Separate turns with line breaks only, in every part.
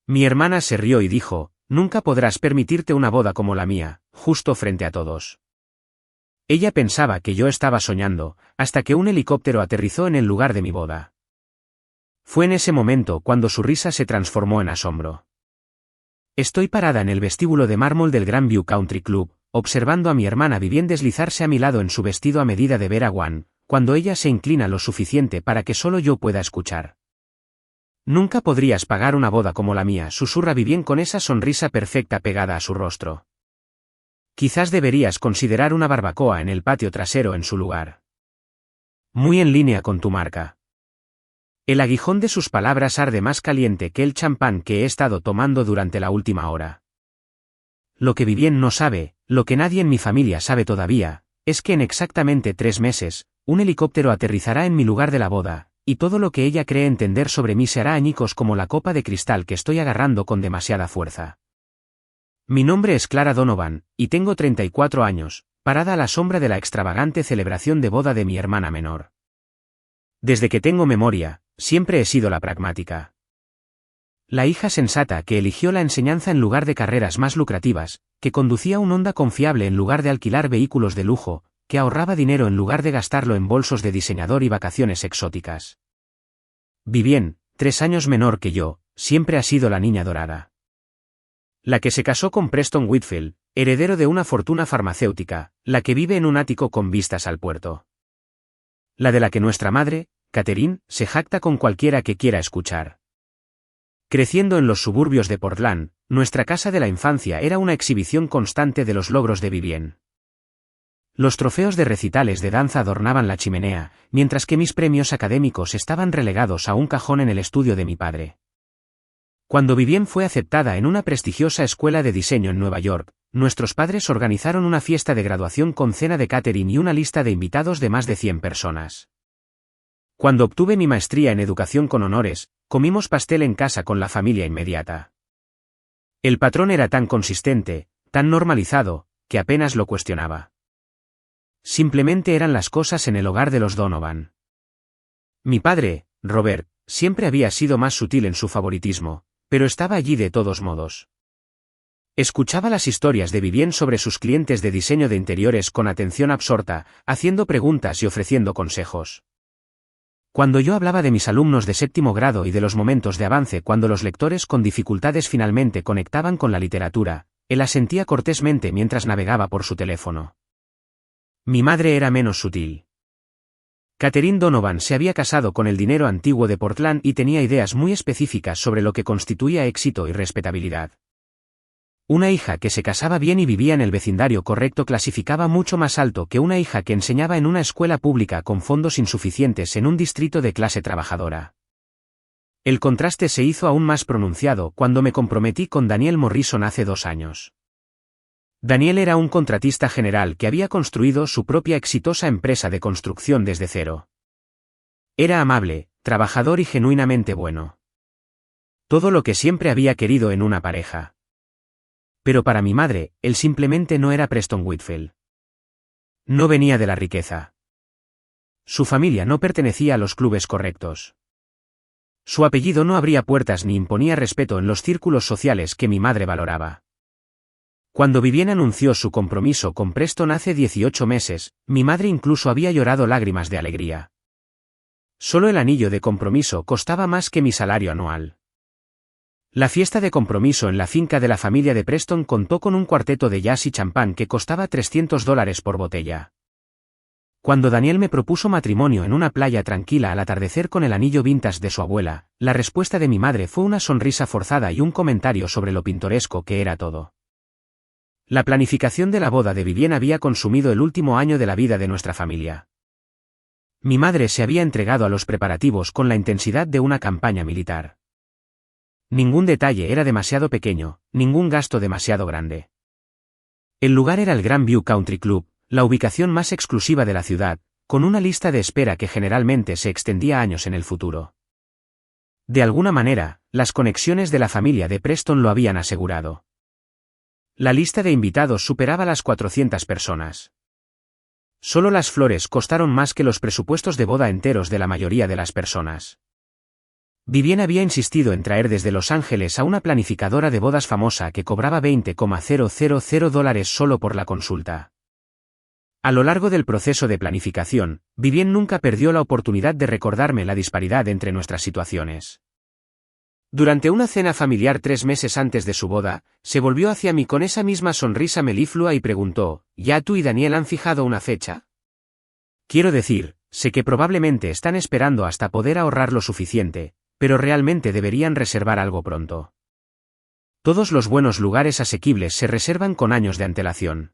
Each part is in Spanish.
Mi hermana se rió y dijo, nunca podrás permitirte una boda como la mía, justo frente a todos. Ella pensaba que yo estaba soñando, hasta que un helicóptero aterrizó en el lugar de mi boda. Fue en ese momento cuando su risa se transformó en asombro. Estoy parada en el vestíbulo de mármol del Grandview Country Club, observando a mi hermana Vivienne deslizarse a mi lado en su vestido a medida de Vera Wang, cuando ella se inclina lo suficiente para que solo yo pueda escuchar. Nunca podrías pagar una boda como la mía, susurra Vivienne con esa sonrisa perfecta pegada a su rostro. Quizás deberías considerar una barbacoa en el patio trasero en su lugar. Muy en línea con tu marca. El aguijón de sus palabras arde más caliente que el champán que he estado tomando durante la última hora. Lo que Vivienne no sabe, lo que nadie en mi familia sabe todavía, es que en exactamente 3 meses, un helicóptero aterrizará en mi lugar de la boda, y todo lo que ella cree entender sobre mí se hará añicos como la copa de cristal que estoy agarrando con demasiada fuerza. Mi nombre es Clara Donovan, y tengo 34 años, parada a la sombra de la extravagante celebración de boda de mi hermana menor. Desde que tengo memoria, siempre he sido la pragmática. La hija sensata que eligió la enseñanza en lugar de carreras más lucrativas, que conducía un Honda confiable en lugar de alquilar vehículos de lujo, que ahorraba dinero en lugar de gastarlo en bolsos de diseñador y vacaciones exóticas. Vivienne, 3 años menor que yo, siempre ha sido la niña dorada. La que se casó con Preston Whitfield, heredero de una fortuna farmacéutica, la que vive en un ático con vistas al puerto. La de la que nuestra madre, Catherine, se jacta con cualquiera que quiera escuchar. Creciendo en los suburbios de Portland, nuestra casa de la infancia era una exhibición constante de los logros de Vivienne. Los trofeos de recitales de danza adornaban la chimenea, mientras que mis premios académicos estaban relegados a un cajón en el estudio de mi padre. Cuando Vivienne fue aceptada en una prestigiosa escuela de diseño en Nueva York, nuestros padres organizaron una fiesta de graduación con cena de catering y una lista de invitados de más de 100 personas. Cuando obtuve mi maestría en educación con honores, comimos pastel en casa con la familia inmediata. El patrón era tan consistente, tan normalizado, que apenas lo cuestionaba. Simplemente eran las cosas en el hogar de los Donovan. Mi padre, Robert, siempre había sido más sutil en su favoritismo, pero estaba allí de todos modos. Escuchaba las historias de Vivienne sobre sus clientes de diseño de interiores con atención absorta, haciendo preguntas y ofreciendo consejos. Cuando yo hablaba de mis alumnos de 7º grado y de los momentos de avance cuando los lectores con dificultades finalmente conectaban con la literatura, él asentía cortésmente mientras navegaba por su teléfono. Mi madre era menos sutil. Catherine Donovan se había casado con el dinero antiguo de Portland y tenía ideas muy específicas sobre lo que constituía éxito y respetabilidad. Una hija que se casaba bien y vivía en el vecindario correcto clasificaba mucho más alto que una hija que enseñaba en una escuela pública con fondos insuficientes en un distrito de clase trabajadora. El contraste se hizo aún más pronunciado cuando me comprometí con Daniel Morrison hace 2 años. Daniel era un contratista general que había construido su propia exitosa empresa de construcción desde cero. Era amable, trabajador y genuinamente bueno. Todo lo que siempre había querido en una pareja. Pero para mi madre, él simplemente no era Preston Whitfield. No venía de la riqueza. Su familia no pertenecía a los clubes correctos. Su apellido no abría puertas ni imponía respeto en los círculos sociales que mi madre valoraba. Cuando Vivienne anunció su compromiso con Preston hace 18 meses, mi madre incluso había llorado lágrimas de alegría. Solo el anillo de compromiso costaba más que mi salario anual. La fiesta de compromiso en la finca de la familia de Preston contó con un cuarteto de jazz y champán que costaba $300 por botella. Cuando Daniel me propuso matrimonio en una playa tranquila al atardecer con el anillo vintage de su abuela, la respuesta de mi madre fue una sonrisa forzada y un comentario sobre lo pintoresco que era todo. La planificación de la boda de Vivienne había consumido el último año de la vida de nuestra familia. Mi madre se había entregado a los preparativos con la intensidad de una campaña militar. Ningún detalle era demasiado pequeño, ningún gasto demasiado grande. El lugar era el Grandview Country Club, la ubicación más exclusiva de la ciudad, con una lista de espera que generalmente se extendía años en el futuro. De alguna manera, las conexiones de la familia de Preston lo habían asegurado. La lista de invitados superaba las 400 personas. Solo las flores costaron más que los presupuestos de boda enteros de la mayoría de las personas. Vivien había insistido en traer desde Los Ángeles a una planificadora de bodas famosa que cobraba $20,000 solo por la consulta. A lo largo del proceso de planificación, Vivien nunca perdió la oportunidad de recordarme la disparidad entre nuestras situaciones. Durante una cena familiar 3 meses antes de su boda, se volvió hacia mí con esa misma sonrisa meliflua y preguntó: ¿Ya tú y Daniel han fijado una fecha? Quiero decir, sé que probablemente están esperando hasta poder ahorrar lo suficiente, pero realmente deberían reservar algo pronto. Todos los buenos lugares asequibles se reservan con años de antelación.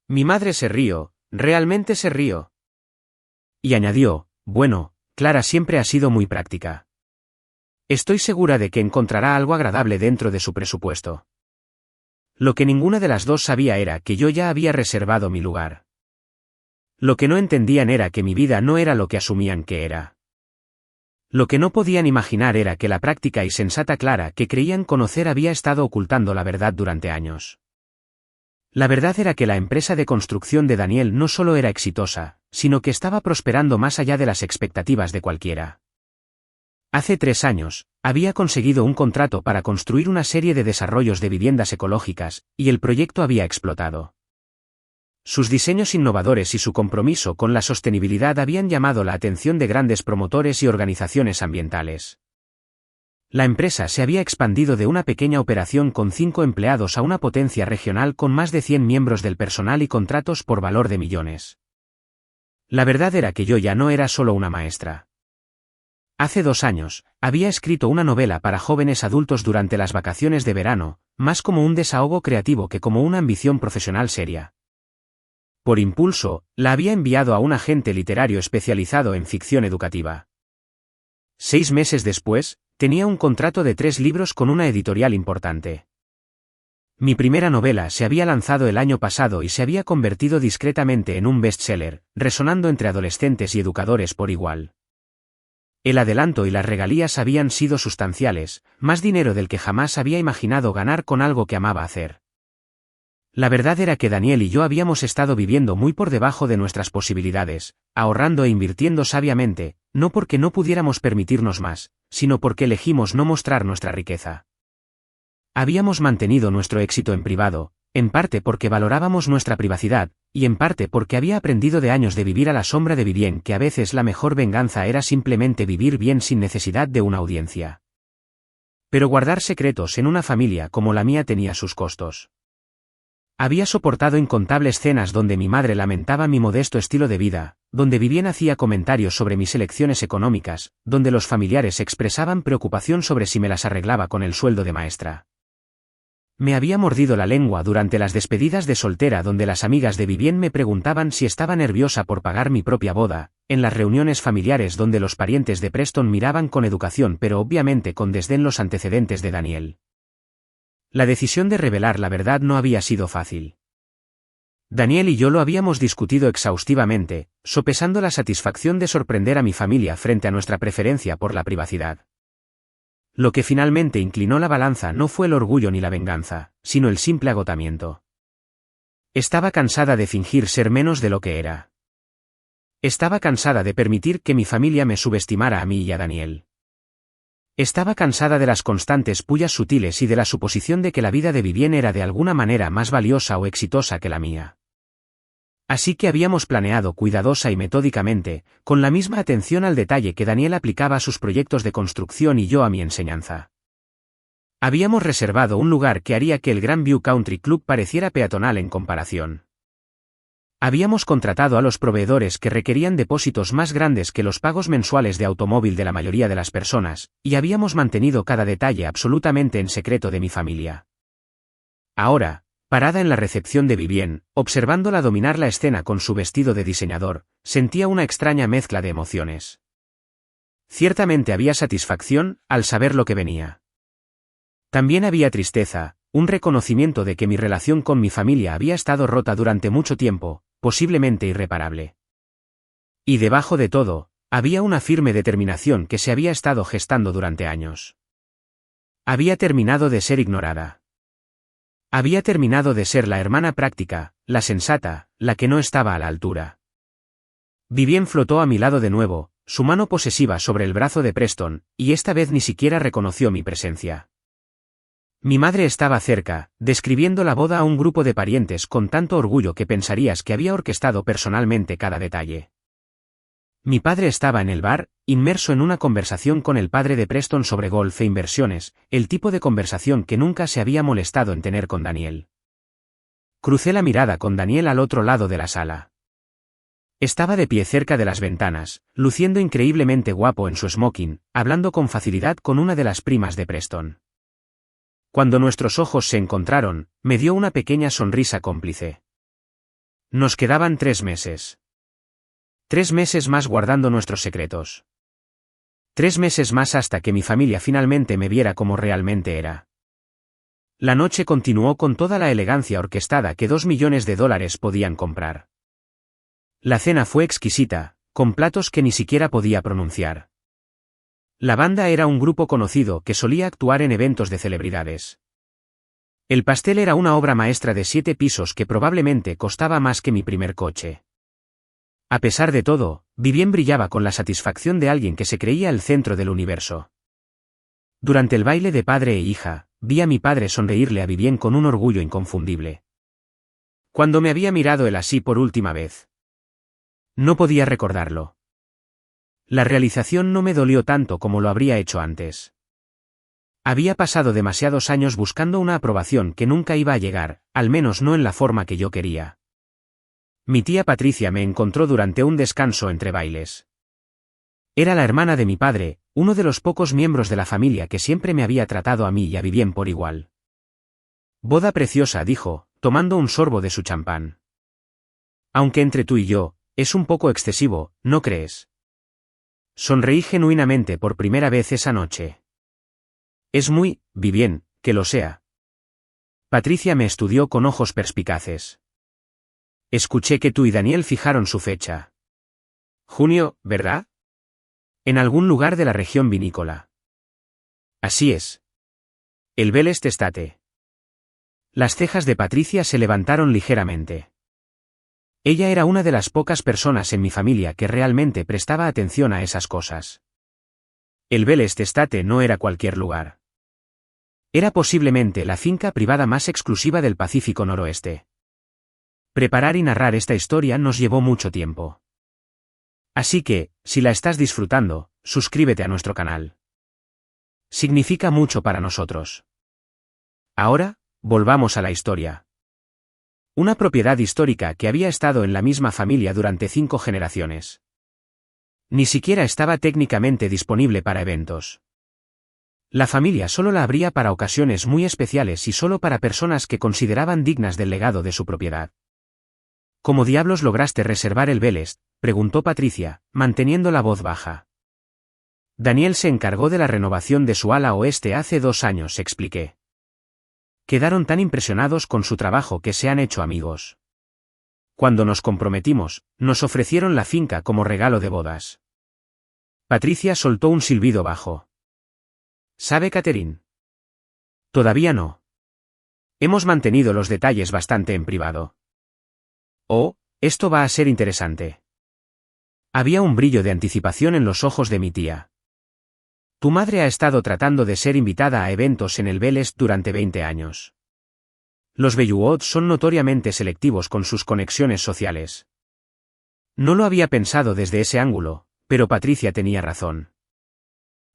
Mi madre se rió, realmente se rió. Y añadió: bueno, Clara siempre ha sido muy práctica. Estoy segura de que encontrará algo agradable dentro de su presupuesto. Lo que ninguna de las dos sabía era que yo ya había reservado mi lugar. Lo que no entendían era que mi vida no era lo que asumían que era. Lo que no podían imaginar era que la práctica y sensata Clara que creían conocer había estado ocultando la verdad durante años. La verdad era que la empresa de construcción de Daniel no solo era exitosa, sino que estaba prosperando más allá de las expectativas de cualquiera. Hace 3 años, había conseguido un contrato para construir una serie de desarrollos de viviendas ecológicas, y el proyecto había explotado. Sus diseños innovadores y su compromiso con la sostenibilidad habían llamado la atención de grandes promotores y organizaciones ambientales. La empresa se había expandido de una pequeña operación con 5 empleados a una potencia regional con más de 100 miembros del personal y contratos por valor de millones. La verdad era que yo ya no era solo una maestra. Hace 2 años, había escrito una novela para jóvenes adultos durante las vacaciones de verano, más como un desahogo creativo que como una ambición profesional seria. Por impulso, la había enviado a un agente literario especializado en ficción educativa. 6 meses después, tenía un contrato de 3 libros con una editorial importante. Mi primera novela se había lanzado el año pasado y se había convertido discretamente en un bestseller, resonando entre adolescentes y educadores por igual. El adelanto y las regalías habían sido sustanciales, más dinero del que jamás había imaginado ganar con algo que amaba hacer. La verdad era que Daniel y yo habíamos estado viviendo muy por debajo de nuestras posibilidades, ahorrando e invirtiendo sabiamente, no porque no pudiéramos permitirnos más, sino porque elegimos no mostrar nuestra riqueza. Habíamos mantenido nuestro éxito en privado, en parte porque valorábamos nuestra privacidad, y en parte porque había aprendido de años de vivir a la sombra de Vivien que a veces la mejor venganza era simplemente vivir bien sin necesidad de una audiencia. Pero guardar secretos en una familia como la mía tenía sus costos. Había soportado incontables cenas donde mi madre lamentaba mi modesto estilo de vida, donde Vivien hacía comentarios sobre mis elecciones económicas, donde los familiares expresaban preocupación sobre si me las arreglaba con el sueldo de maestra. Me había mordido la lengua durante las despedidas de soltera donde las amigas de Vivien me preguntaban si estaba nerviosa por pagar mi propia boda, en las reuniones familiares donde los parientes de Preston miraban con educación pero obviamente con desdén los antecedentes de Daniel. La decisión de revelar la verdad no había sido fácil. Daniel y yo lo habíamos discutido exhaustivamente, sopesando la satisfacción de sorprender a mi familia frente a nuestra preferencia por la privacidad. Lo que finalmente inclinó la balanza no fue el orgullo ni la venganza, sino el simple agotamiento. Estaba cansada de fingir ser menos de lo que era. Estaba cansada de permitir que mi familia me subestimara a mí y a Daniel. Estaba cansada de las constantes pullas sutiles y de la suposición de que la vida de Vivien era de alguna manera más valiosa o exitosa que la mía. Así que habíamos planeado cuidadosa y metódicamente, con la misma atención al detalle que Daniel aplicaba a sus proyectos de construcción y yo a mi enseñanza. Habíamos reservado un lugar que haría que el Grandview Country Club pareciera peatonal en comparación. Habíamos contratado a los proveedores que requerían depósitos más grandes que los pagos mensuales de automóvil de la mayoría de las personas, y habíamos mantenido cada detalle absolutamente en secreto de mi familia. Ahora, parada en la recepción de Vivien, observándola dominar la escena con su vestido de diseñador, sentía una extraña mezcla de emociones. Ciertamente había satisfacción, al saber lo que venía. También había tristeza, un reconocimiento de que mi relación con mi familia había estado rota durante mucho tiempo, posiblemente irreparable. Y debajo de todo, había una firme determinación que se había estado gestando durante años. Había terminado de ser ignorada. Había terminado de ser la hermana práctica, la sensata, la que no estaba a la altura. Vivien flotó a mi lado de nuevo, su mano posesiva sobre el brazo de Preston, y esta vez ni siquiera reconoció mi presencia. Mi madre estaba cerca, describiendo la boda a un grupo de parientes con tanto orgullo que pensarías que había orquestado personalmente cada detalle. Mi padre estaba en el bar, inmerso en una conversación con el padre de Preston sobre golf e inversiones, el tipo de conversación que nunca se había molestado en tener con Daniel. Crucé la mirada con Daniel al otro lado de la sala. Estaba de pie cerca de las ventanas, luciendo increíblemente guapo en su smoking, hablando con facilidad con una de las primas de Preston. Cuando nuestros ojos se encontraron, me dio una pequeña sonrisa cómplice. Nos quedaban 3 meses. 3 meses más guardando nuestros secretos. 3 meses más hasta que mi familia finalmente me viera como realmente era. La noche continuó con toda la elegancia orquestada que $2 millones podían comprar. La cena fue exquisita, con platos que ni siquiera podía pronunciar. La banda era un grupo conocido que solía actuar en eventos de celebridades. El pastel era una obra maestra de 7 pisos que probablemente costaba más que mi primer coche. A pesar de todo, Vivien brillaba con la satisfacción de alguien que se creía el centro del universo. Durante el baile de padre e hija, vi a mi padre sonreírle a Vivien con un orgullo inconfundible. Cuando me había mirado él así por última vez. No podía recordarlo. La realización no me dolió tanto como lo habría hecho antes. Había pasado demasiados años buscando una aprobación que nunca iba a llegar, al menos no en la forma que yo quería. Mi tía Patricia me encontró durante un descanso entre bailes. Era la hermana de mi padre, uno de los pocos miembros de la familia que siempre me había tratado a mí y a Vivien por igual. Boda preciosa, dijo, tomando un sorbo de su champán. Aunque entre tú y yo, es un poco excesivo, ¿no crees? Sonreí genuinamente por primera vez esa noche. Es muy, Vivien, que lo sea. Patricia me estudió con ojos perspicaces. Escuché que tú y Daniel fijaron su fecha. Junio, ¿verdad? En algún lugar de la región vinícola. Así es. El Bel Estate. Las cejas de Patricia se levantaron ligeramente. Ella era una de las pocas personas en mi familia que realmente prestaba atención a esas cosas. El Bel Estate no era cualquier lugar. Era posiblemente la finca privada más exclusiva del Pacífico Noroeste. Preparar y narrar esta historia nos llevó mucho tiempo. Así que, si la estás disfrutando, suscríbete a nuestro canal. Significa mucho para nosotros. Ahora, volvamos a la historia. Una propiedad histórica que había estado en la misma familia durante 5 generaciones. Ni siquiera estaba técnicamente disponible para eventos. La familia solo la abría para ocasiones muy especiales y solo para personas que consideraban dignas del legado de su propiedad. ¿Cómo diablos lograste reservar el Bel Est?, preguntó Patricia, manteniendo la voz baja. Daniel se encargó de la renovación de su ala oeste hace 2 años, expliqué. Quedaron tan impresionados con su trabajo que se han hecho amigos. Cuando nos comprometimos, nos ofrecieron la finca como regalo de bodas. Patricia soltó un silbido bajo. ¿Sabe, Catherine? Todavía no. Hemos mantenido los detalles bastante en privado. Oh, esto va a ser interesante. Había un brillo de anticipación en los ojos de mi tía. Tu madre ha estado tratando de ser invitada a eventos en el Bel Est durante 20 años. Los Belluot son notoriamente selectivos con sus conexiones sociales. No lo había pensado desde ese ángulo, pero Patricia tenía razón.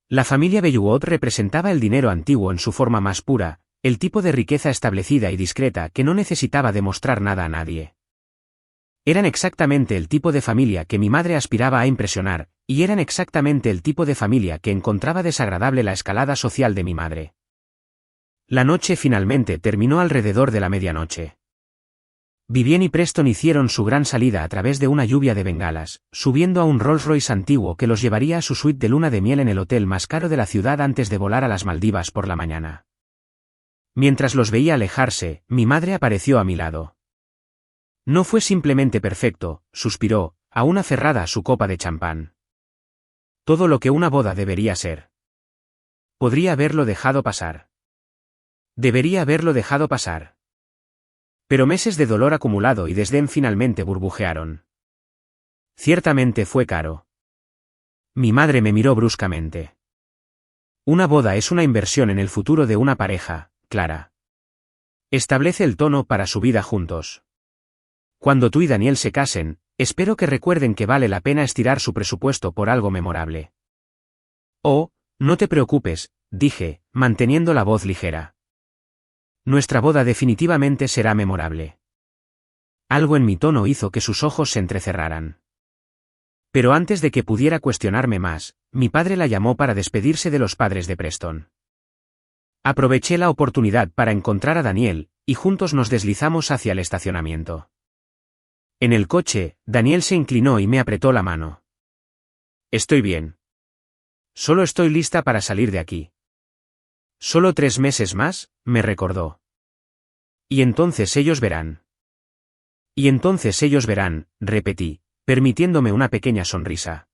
La familia Belluot representaba el dinero antiguo en su forma más pura, el tipo de riqueza establecida y discreta que no necesitaba demostrar nada a nadie. Eran exactamente el tipo de familia que mi madre aspiraba a impresionar, y eran exactamente el tipo de familia que encontraba desagradable la escalada social de mi madre. La noche finalmente terminó alrededor de la medianoche. Vivien y Preston hicieron su gran salida a través de una lluvia de bengalas, subiendo a un Rolls Royce antiguo que los llevaría a su suite de luna de miel en el hotel más caro de la ciudad antes de volar a las Maldivas por la mañana. Mientras los veía alejarse, mi madre apareció a mi lado. No fue simplemente perfecto, suspiró, aún aferrada a su copa de champán. Todo lo que una boda debería ser. Podría haberlo dejado pasar. Debería haberlo dejado pasar. Pero meses de dolor acumulado y desdén finalmente burbujearon. Ciertamente fue caro. Mi madre me miró bruscamente. Una boda es una inversión en el futuro de una pareja, Clara. Establece el tono para su vida juntos. Cuando tú y Daniel se casen, espero que recuerden que vale la pena estirar su presupuesto por algo memorable. Oh, no te preocupes, dije, manteniendo la voz ligera. Nuestra boda definitivamente será memorable. Algo en mi tono hizo que sus ojos se entrecerraran. Pero antes de que pudiera cuestionarme más, mi padre la llamó para despedirse de los padres de Preston. Aproveché la oportunidad para encontrar a Daniel, y juntos nos deslizamos hacia el estacionamiento. En el coche, Daniel se inclinó y me apretó la mano. Estoy bien. Solo estoy lista para salir de aquí. Solo 3 meses más, me recordó. Y entonces ellos verán. Y entonces ellos verán, repetí, permitiéndome una pequeña sonrisa.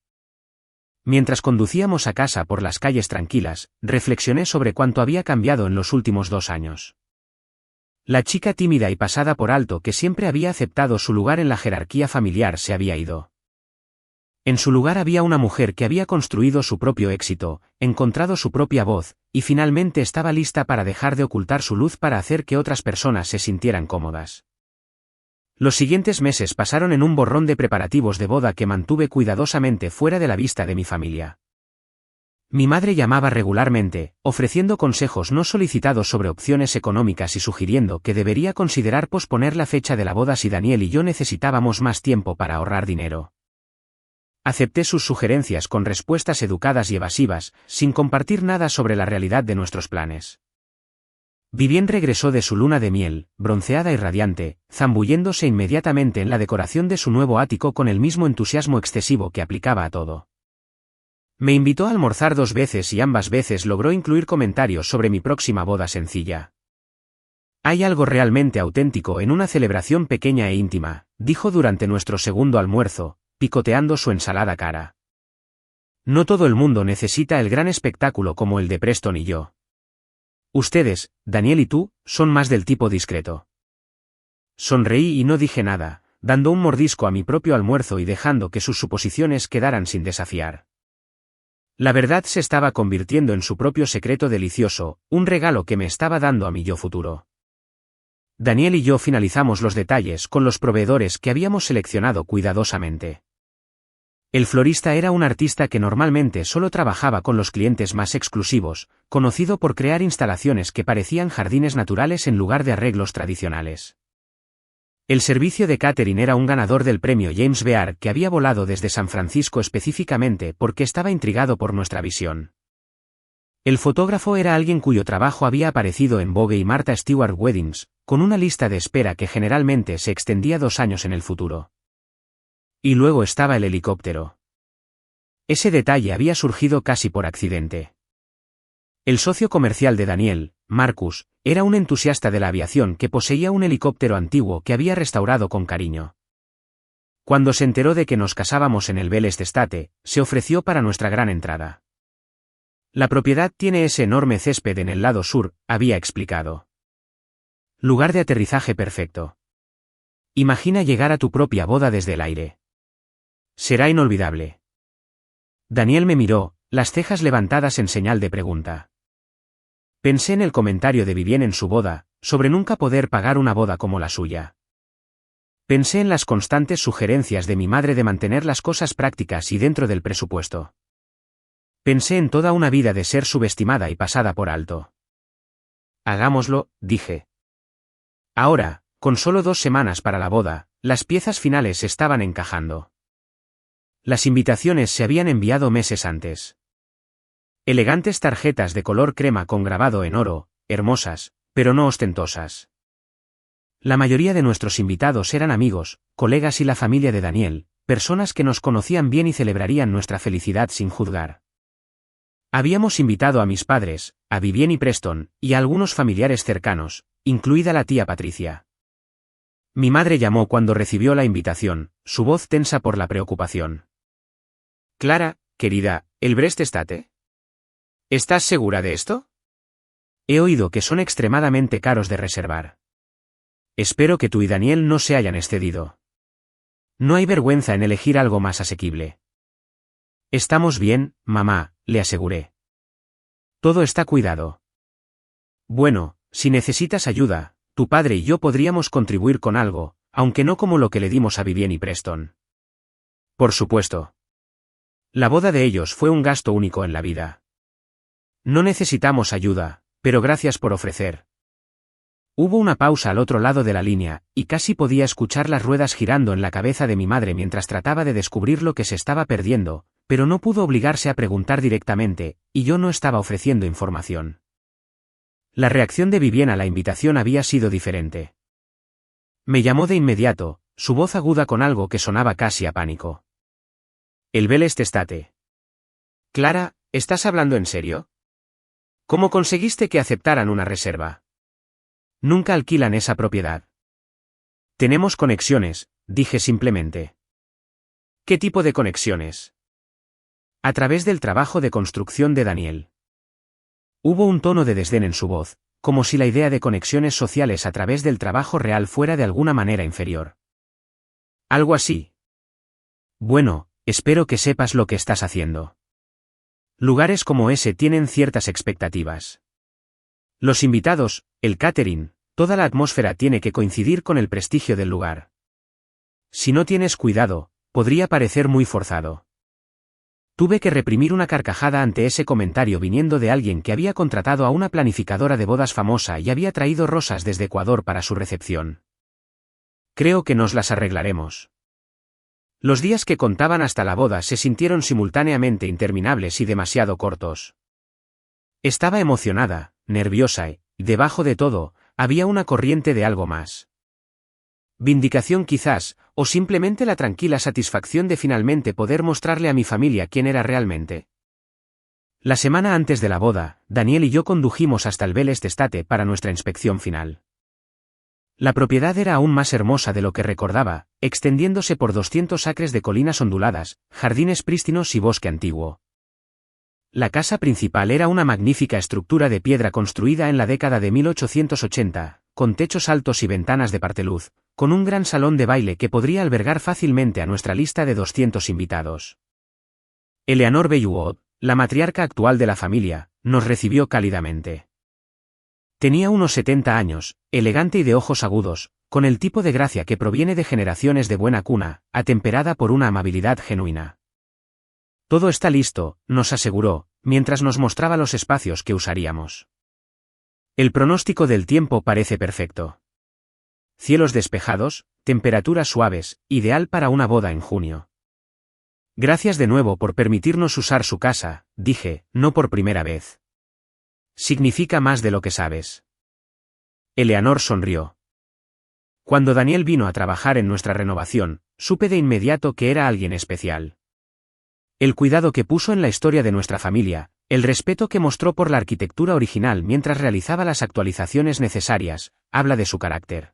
Mientras conducíamos a casa por las calles tranquilas, reflexioné sobre cuánto había cambiado en los últimos 2 años. La chica tímida y pasada por alto que siempre había aceptado su lugar en la jerarquía familiar se había ido. En su lugar había una mujer que había construido su propio éxito, encontrado su propia voz, y finalmente estaba lista para dejar de ocultar su luz para hacer que otras personas se sintieran cómodas. Los siguientes meses pasaron en un borrón de preparativos de boda que mantuve cuidadosamente fuera de la vista de mi familia. Mi madre llamaba regularmente, ofreciendo consejos no solicitados sobre opciones económicas y sugiriendo que debería considerar posponer la fecha de la boda si Daniel y yo necesitábamos más tiempo para ahorrar dinero. Acepté sus sugerencias con respuestas educadas y evasivas, sin compartir nada sobre la realidad de nuestros planes. Vivien regresó de su luna de miel, bronceada y radiante, zambulléndose inmediatamente en la decoración de su nuevo ático con el mismo entusiasmo excesivo que aplicaba a todo. Me invitó a almorzar 2 veces y ambas veces logró incluir comentarios sobre mi próxima boda sencilla. Hay algo realmente auténtico en una celebración pequeña e íntima, dijo durante nuestro segundo almuerzo, picoteando su ensalada cara. No todo el mundo necesita el gran espectáculo como el de Preston y yo. Ustedes, Daniel y tú, son más del tipo discreto. Sonreí y no dije nada, dando un mordisco a mi propio almuerzo y dejando que sus suposiciones quedaran sin desafiar. La verdad se estaba convirtiendo en su propio secreto delicioso, un regalo que me estaba dando a mi yo futuro. Daniel y yo finalizamos los detalles con los proveedores que habíamos seleccionado cuidadosamente. El florista era un artista que normalmente solo trabajaba con los clientes más exclusivos, conocido por crear instalaciones que parecían jardines naturales en lugar de arreglos tradicionales. El servicio de catering era un ganador del premio James Beard que había volado desde San Francisco específicamente porque estaba intrigado por nuestra visión. El fotógrafo era alguien cuyo trabajo había aparecido en Vogue y Martha Stewart Weddings, con una lista de espera que generalmente se extendía 2 años en el futuro. Y luego estaba el helicóptero. Ese detalle había surgido casi por accidente. El socio comercial de Daniel, Marcus, era un entusiasta de la aviación que poseía un helicóptero antiguo que había restaurado con cariño. Cuando se enteró de que nos casábamos en el Bell Estate, se ofreció para nuestra gran entrada. La propiedad tiene ese enorme césped en el lado sur, había explicado. Lugar de aterrizaje perfecto. Imagina llegar a tu propia boda desde el aire. Será inolvidable. Daniel me miró, las cejas levantadas en señal de pregunta. Pensé en el comentario de Vivien en su boda, sobre nunca poder pagar una boda como la suya. Pensé en las constantes sugerencias de mi madre de mantener las cosas prácticas y dentro del presupuesto. Pensé en toda una vida de ser subestimada y pasada por alto. Hagámoslo, dije. Ahora, con solo 2 semanas para la boda, las piezas finales estaban encajando. Las invitaciones se habían enviado meses antes. Elegantes tarjetas de color crema con grabado en oro, hermosas, pero no ostentosas. La mayoría de nuestros invitados eran amigos, colegas y la familia de Daniel, personas que nos conocían bien y celebrarían nuestra felicidad sin juzgar. Habíamos invitado a mis padres, a Vivien y Preston, y a algunos familiares cercanos, incluida la tía Patricia. Mi madre llamó cuando recibió la invitación, su voz tensa por la preocupación. Clara, querida, ¿el Bell Estate? ¿Estás segura de esto? He oído que son extremadamente caros de reservar. Espero que tú y Daniel no se hayan excedido. No hay vergüenza en elegir algo más asequible. Estamos bien, mamá, le aseguré. Todo está cuidado. Bueno, si necesitas ayuda, tu padre y yo podríamos contribuir con algo, aunque no como lo que le dimos a Vivienne y Preston. Por supuesto. La boda de ellos fue un gasto único en la vida. No necesitamos ayuda, pero gracias por ofrecer. Hubo una pausa al otro lado de la línea, y casi podía escuchar las ruedas girando en la cabeza de mi madre mientras trataba de descubrir lo que se estaba perdiendo, pero no pudo obligarse a preguntar directamente, y yo no estaba ofreciendo información. La reacción de Vivienne a la invitación había sido diferente. Me llamó de inmediato, su voz aguda con algo que sonaba casi a pánico. El Bel Estate. Clara, ¿estás hablando en serio? ¿Cómo conseguiste que aceptaran una reserva? Nunca alquilan esa propiedad. Tenemos conexiones, dije simplemente. ¿Qué tipo de conexiones? A través del trabajo de construcción de Daniel. Hubo un tono de desdén en su voz, como si la idea de conexiones sociales a través del trabajo real fuera de alguna manera inferior. Algo así. Bueno, espero que sepas lo que estás haciendo. Lugares como ese tienen ciertas expectativas. Los invitados, el catering, toda la atmósfera tiene que coincidir con el prestigio del lugar. Si no tienes cuidado, podría parecer muy forzado. Tuve que reprimir una carcajada ante ese comentario viniendo de alguien que había contratado a una planificadora de bodas famosa y había traído rosas desde Ecuador para su recepción. Creo que nos las arreglaremos. Los días que contaban hasta la boda se sintieron simultáneamente interminables y demasiado cortos. Estaba emocionada, nerviosa y, debajo de todo, había una corriente de algo más. Vindicación quizás, o simplemente la tranquila satisfacción de finalmente poder mostrarle a mi familia quién era realmente. La semana antes de la boda, Daniel y yo condujimos hasta el Bel Estate para nuestra inspección final. La propiedad era aún más hermosa de lo que recordaba, extendiéndose por 200 acres de colinas onduladas, jardines prístinos y bosque antiguo. La casa principal era una magnífica estructura de piedra construida en la década de 1880, con techos altos y ventanas de parteluz, con un gran salón de baile que podría albergar fácilmente a nuestra lista de 200 invitados. Eleanor Bellewood, la matriarca actual de la familia, nos recibió cálidamente. Tenía unos 70 años, elegante y de ojos agudos, con el tipo de gracia que proviene de generaciones de buena cuna, atemperada por una amabilidad genuina. Todo está listo, nos aseguró, mientras nos mostraba los espacios que usaríamos. El pronóstico del tiempo parece perfecto. Cielos despejados, temperaturas suaves, ideal para una boda en junio. Gracias de nuevo por permitirnos usar su casa, dije, no por primera vez. Significa más de lo que sabes. Eleanor sonrió. Cuando Daniel vino a trabajar en nuestra renovación, supe de inmediato que era alguien especial. El cuidado que puso en la historia de nuestra familia, el respeto que mostró por la arquitectura original mientras realizaba las actualizaciones necesarias, habla de su carácter.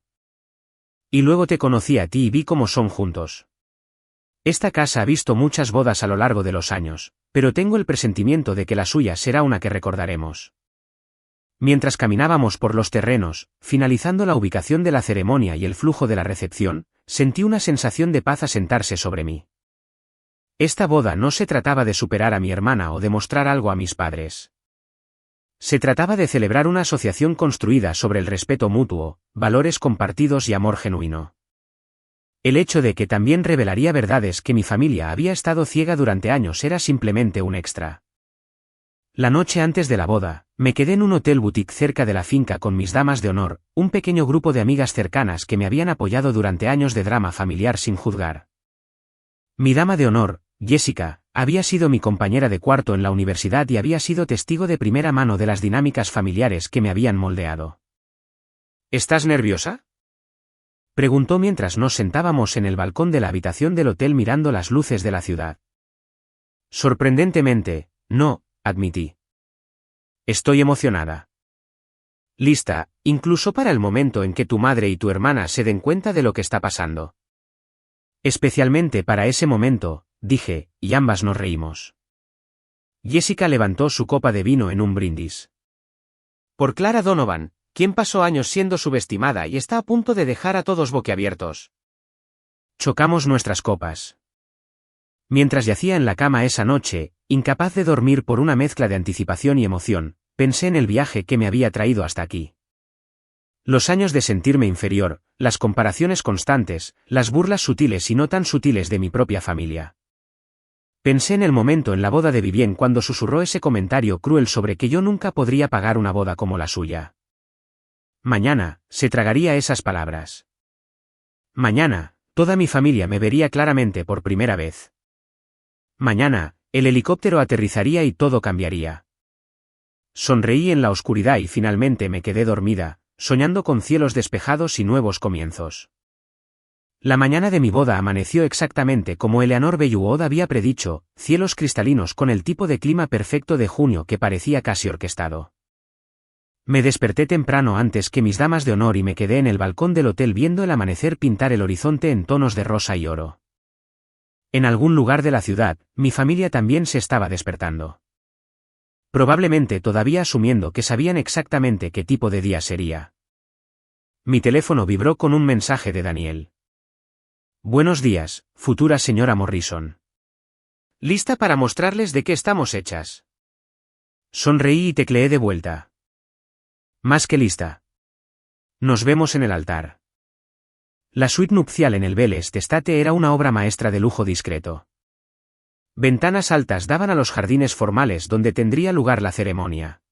Y luego te conocí a ti y vi cómo son juntos. Esta casa ha visto muchas bodas a lo largo de los años, pero tengo el presentimiento de que la suya será una que recordaremos. Mientras caminábamos por los terrenos, finalizando la ubicación de la ceremonia y el flujo de la recepción, sentí una sensación de paz asentarse sobre mí. Esta boda no se trataba de superar a mi hermana o de mostrar algo a mis padres. Se trataba de celebrar una asociación construida sobre el respeto mutuo, valores compartidos y amor genuino. El hecho de que también revelaría verdades que mi familia había estado ciega durante años era simplemente un extra. La noche antes de la boda, me quedé en un hotel boutique cerca de la finca con mis damas de honor, un pequeño grupo de amigas cercanas que me habían apoyado durante años de drama familiar sin juzgar. Mi dama de honor, Jessica, había sido mi compañera de cuarto en la universidad y había sido testigo de primera mano de las dinámicas familiares que me habían moldeado. ¿Estás nerviosa?, preguntó mientras nos sentábamos en el balcón de la habitación del hotel mirando las luces de la ciudad. Sorprendentemente, no, admití. Estoy emocionada. Lista, incluso para el momento en que tu madre y tu hermana se den cuenta de lo que está pasando. Especialmente para ese momento, dije, y ambas nos reímos. Jessica levantó su copa de vino en un brindis. Por Clara Donovan, quien pasó años siendo subestimada y está a punto de dejar a todos boquiabiertos. Chocamos nuestras copas. Mientras yacía en la cama esa noche, incapaz de dormir por una mezcla de anticipación y emoción, pensé en el viaje que me había traído hasta aquí. Los años de sentirme inferior, las comparaciones constantes, las burlas sutiles y no tan sutiles de mi propia familia. Pensé en el momento en la boda de Vivien cuando susurró ese comentario cruel sobre que yo nunca podría pagar una boda como la suya. Mañana, se tragaría esas palabras. Mañana, toda mi familia me vería claramente por primera vez. Mañana, el helicóptero aterrizaría y todo cambiaría. Sonreí en la oscuridad y finalmente me quedé dormida, soñando con cielos despejados y nuevos comienzos. La mañana de mi boda amaneció exactamente como Eleanor Belluod había predicho, cielos cristalinos con el tipo de clima perfecto de junio que parecía casi orquestado. Me desperté temprano antes que mis damas de honor y me quedé en el balcón del hotel viendo el amanecer pintar el horizonte en tonos de rosa y oro. En algún lugar de la ciudad, mi familia también se estaba despertando. Probablemente todavía asumiendo que sabían exactamente qué tipo de día sería. Mi teléfono vibró con un mensaje de Daniel. Buenos días, futura señora Morrison. ¿Lista para mostrarles de qué estamos hechas? Sonreí y tecleé de vuelta. Más que lista. Nos vemos en el altar. La suite nupcial en el Belles d'Estate era una obra maestra de lujo discreto. Ventanas altas daban a los jardines formales donde tendría lugar la ceremonia.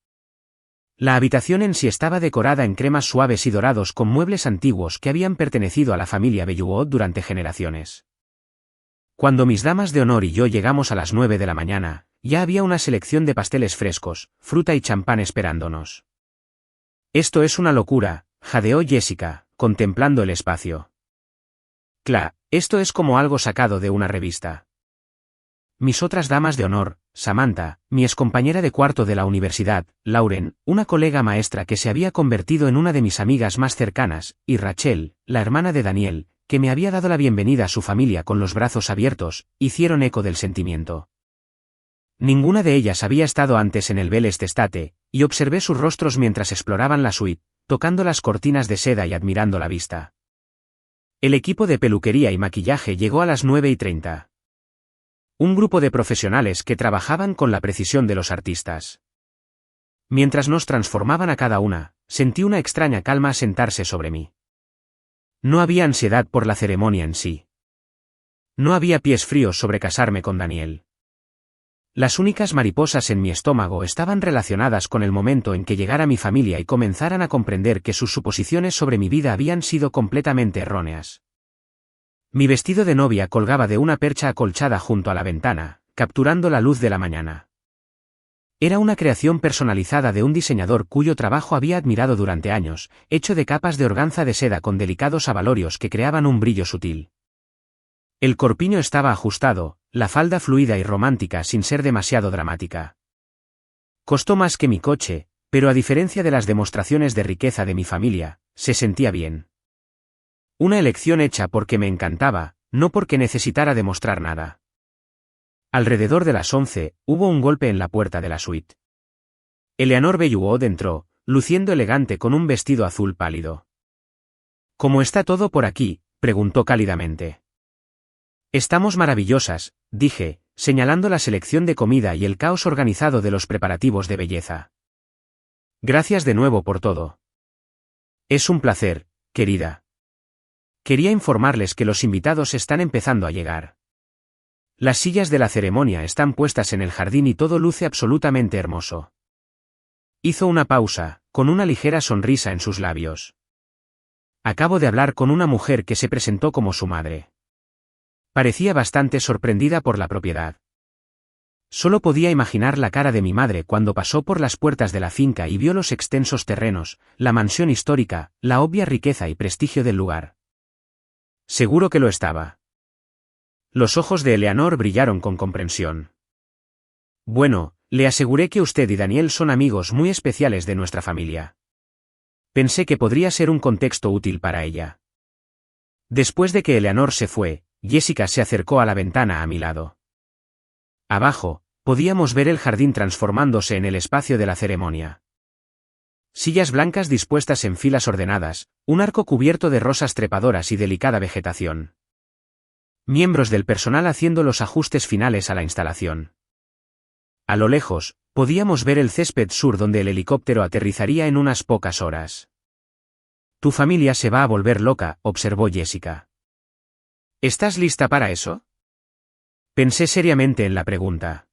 La habitación en sí estaba decorada en cremas suaves y dorados con muebles antiguos que habían pertenecido a la familia Belluod durante generaciones. Cuando mis damas de honor y yo llegamos a las 9 de la mañana, ya había una selección de pasteles frescos, fruta y champán esperándonos. Esto es una locura, jadeó Jessica, contemplando el espacio. Esto es como algo sacado de una revista. Mis otras damas de honor, Samantha, mi excompañera de cuarto de la universidad, Lauren, una colega maestra que se había convertido en una de mis amigas más cercanas, y Rachel, la hermana de Daniel, que me había dado la bienvenida a su familia con los brazos abiertos, hicieron eco del sentimiento. Ninguna de ellas había estado antes en el Belles d'Estate, y observé sus rostros mientras exploraban la suite, tocando las cortinas de seda y admirando la vista. El equipo de peluquería y maquillaje llegó a las 9:30. Un grupo de profesionales que trabajaban con la precisión de los artistas. Mientras nos transformaban a cada una, sentí una extraña calma asentarse sobre mí. No había ansiedad por la ceremonia en sí. No había pies fríos sobre casarme con Daniel. Las únicas mariposas en mi estómago estaban relacionadas con el momento en que llegara mi familia y comenzaran a comprender que sus suposiciones sobre mi vida habían sido completamente erróneas. Mi vestido de novia colgaba de una percha acolchada junto a la ventana, capturando la luz de la mañana. Era una creación personalizada de un diseñador cuyo trabajo había admirado durante años, hecho de capas de organza de seda con delicados abalorios que creaban un brillo sutil. El corpiño estaba ajustado, la falda fluida y romántica sin ser demasiado dramática. Costó más que mi coche, pero a diferencia de las demostraciones de riqueza de mi familia, se sentía bien. Una elección hecha porque me encantaba, no porque necesitara demostrar nada. Alrededor de las 11, hubo un golpe en la puerta de la suite. Eleanor Belluod entró, luciendo elegante con un vestido azul pálido. ¿Cómo está todo por aquí?, preguntó cálidamente. Estamos maravillosas, dije, señalando la selección de comida y el caos organizado de los preparativos de belleza. Gracias de nuevo por todo. Es un placer, querida. Quería informarles que los invitados están empezando a llegar. Las sillas de la ceremonia están puestas en el jardín y todo luce absolutamente hermoso. Hizo una pausa, con una ligera sonrisa en sus labios. Acabo de hablar con una mujer que se presentó como su madre. Parecía bastante sorprendida por la propiedad. Solo podía imaginar la cara de mi madre cuando pasó por las puertas de la finca y vio los extensos terrenos, la mansión histórica, la obvia riqueza y prestigio del lugar. Seguro que lo estaba. Los ojos de Eleanor brillaron con comprensión. Bueno, le aseguré que usted y Daniel son amigos muy especiales de nuestra familia. Pensé que podría ser un contexto útil para ella. Después de que Eleanor se fue, Jessica se acercó a la ventana a mi lado. Abajo, podíamos ver el jardín transformándose en el espacio de la ceremonia. Sillas blancas dispuestas en filas ordenadas, un arco cubierto de rosas trepadoras y delicada vegetación. Miembros del personal haciendo los ajustes finales a la instalación. A lo lejos, podíamos ver el césped sur donde el helicóptero aterrizaría en unas pocas horas. Tu familia se va a volver loca, observó Jessica. ¿Estás lista para eso? Pensé seriamente en la pregunta.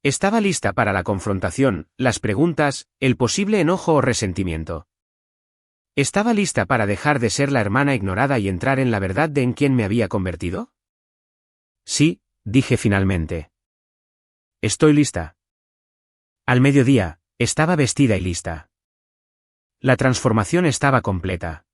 Estaba lista para la confrontación, las preguntas, el posible enojo o resentimiento. ¿Estaba lista para dejar de ser la hermana ignorada y entrar en la verdad de en quién me había convertido? Sí, dije finalmente. Estoy lista. Al mediodía, estaba vestida y lista. La transformación estaba completa.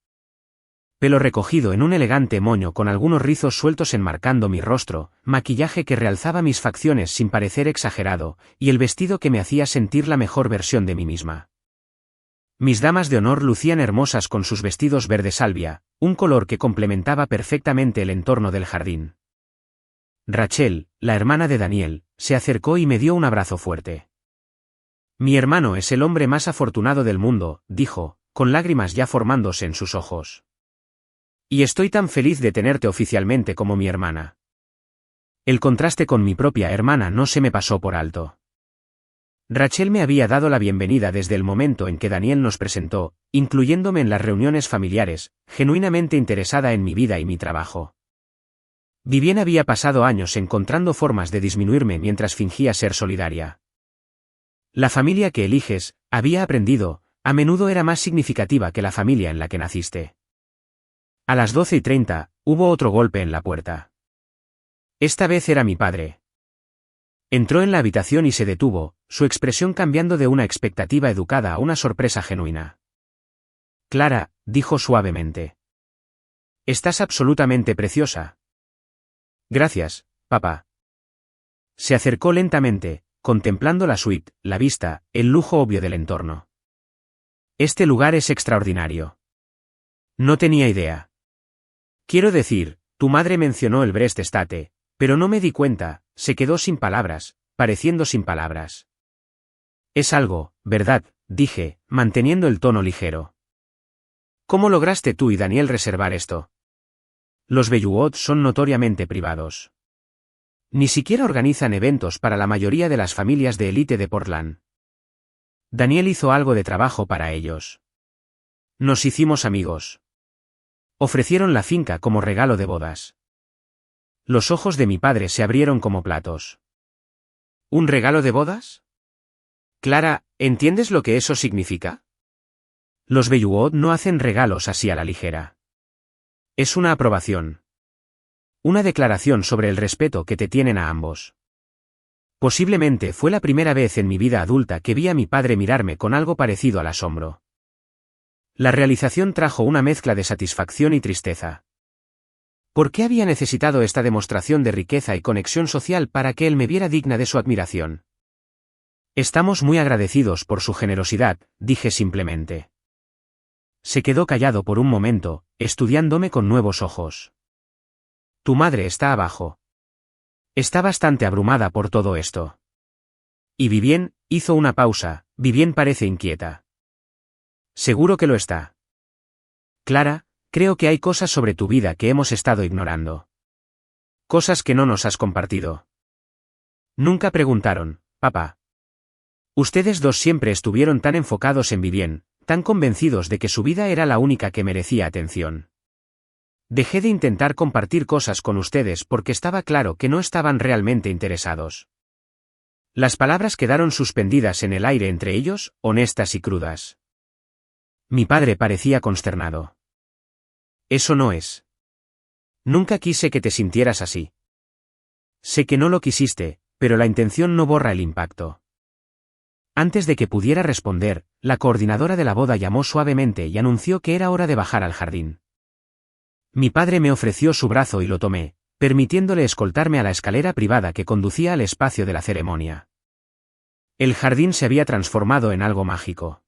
Pelo recogido en un elegante moño con algunos rizos sueltos enmarcando mi rostro, maquillaje que realzaba mis facciones sin parecer exagerado, y el vestido que me hacía sentir la mejor versión de mí misma. Mis damas de honor lucían hermosas con sus vestidos verde salvia, un color que complementaba perfectamente el entorno del jardín. Rachel, la hermana de Daniel, se acercó y me dio un abrazo fuerte. Mi hermano es el hombre más afortunado del mundo, dijo, con lágrimas ya formándose en sus ojos. Y estoy tan feliz de tenerte oficialmente como mi hermana. El contraste con mi propia hermana no se me pasó por alto. Rachel me había dado la bienvenida desde el momento en que Daniel nos presentó, incluyéndome en las reuniones familiares, genuinamente interesada en mi vida y mi trabajo. Vivien había pasado años encontrando formas de disminuirme mientras fingía ser solidaria. La familia que eliges, había aprendido, a menudo era más significativa que la familia en la que naciste. A las 12:30, hubo otro golpe en la puerta. Esta vez era mi padre. Entró en la habitación y se detuvo, su expresión cambiando de una expectativa educada a una sorpresa genuina. Clara, dijo suavemente. Estás absolutamente preciosa. Gracias, papá. Se acercó lentamente, contemplando la suite, la vista, el lujo obvio del entorno. Este lugar es extraordinario. No tenía idea. Quiero decir, tu madre mencionó el Brest Estate, pero no me di cuenta, se quedó sin palabras, pareciendo sin palabras. Es algo, ¿verdad?, dije, manteniendo el tono ligero. ¿Cómo lograste tú y Daniel reservar esto? Los Belluot son notoriamente privados. Ni siquiera organizan eventos para la mayoría de las familias de élite de Portland. Daniel hizo algo de trabajo para ellos. Nos hicimos amigos. Ofrecieron la finca como regalo de bodas. Los ojos de mi padre se abrieron como platos. ¿Un regalo de bodas? Clara, ¿entiendes lo que eso significa? Los Belluot no hacen regalos así a la ligera. Es una aprobación. Una declaración sobre el respeto que te tienen a ambos. Posiblemente fue la primera vez en mi vida adulta que vi a mi padre mirarme con algo parecido al asombro. La realización trajo una mezcla de satisfacción y tristeza. ¿Por qué había necesitado esta demostración de riqueza y conexión social para que él me viera digna de su admiración? Estamos muy agradecidos por su generosidad, dije simplemente. Se quedó callado por un momento, estudiándome con nuevos ojos. Tu madre está abajo. Está bastante abrumada por todo esto. Y Vivien, hizo una pausa, Vivien parece inquieta. Seguro que lo está. Clara, creo que hay cosas sobre tu vida que hemos estado ignorando. Cosas que no nos has compartido. Nunca preguntaron, papá. Ustedes dos siempre estuvieron tan enfocados en Vivien, tan convencidos de que su vida era la única que merecía atención. Dejé de intentar compartir cosas con ustedes porque estaba claro que no estaban realmente interesados. Las palabras quedaron suspendidas en el aire entre ellos, honestas y crudas. Mi padre parecía consternado. Eso no es. Nunca quise que te sintieras así. Sé que no lo quisiste, pero la intención no borra el impacto. Antes de que pudiera responder, la coordinadora de la boda llamó suavemente y anunció que era hora de bajar al jardín. Mi padre me ofreció su brazo y lo tomé, permitiéndole escoltarme a la escalera privada que conducía al espacio de la ceremonia. El jardín se había transformado en algo mágico.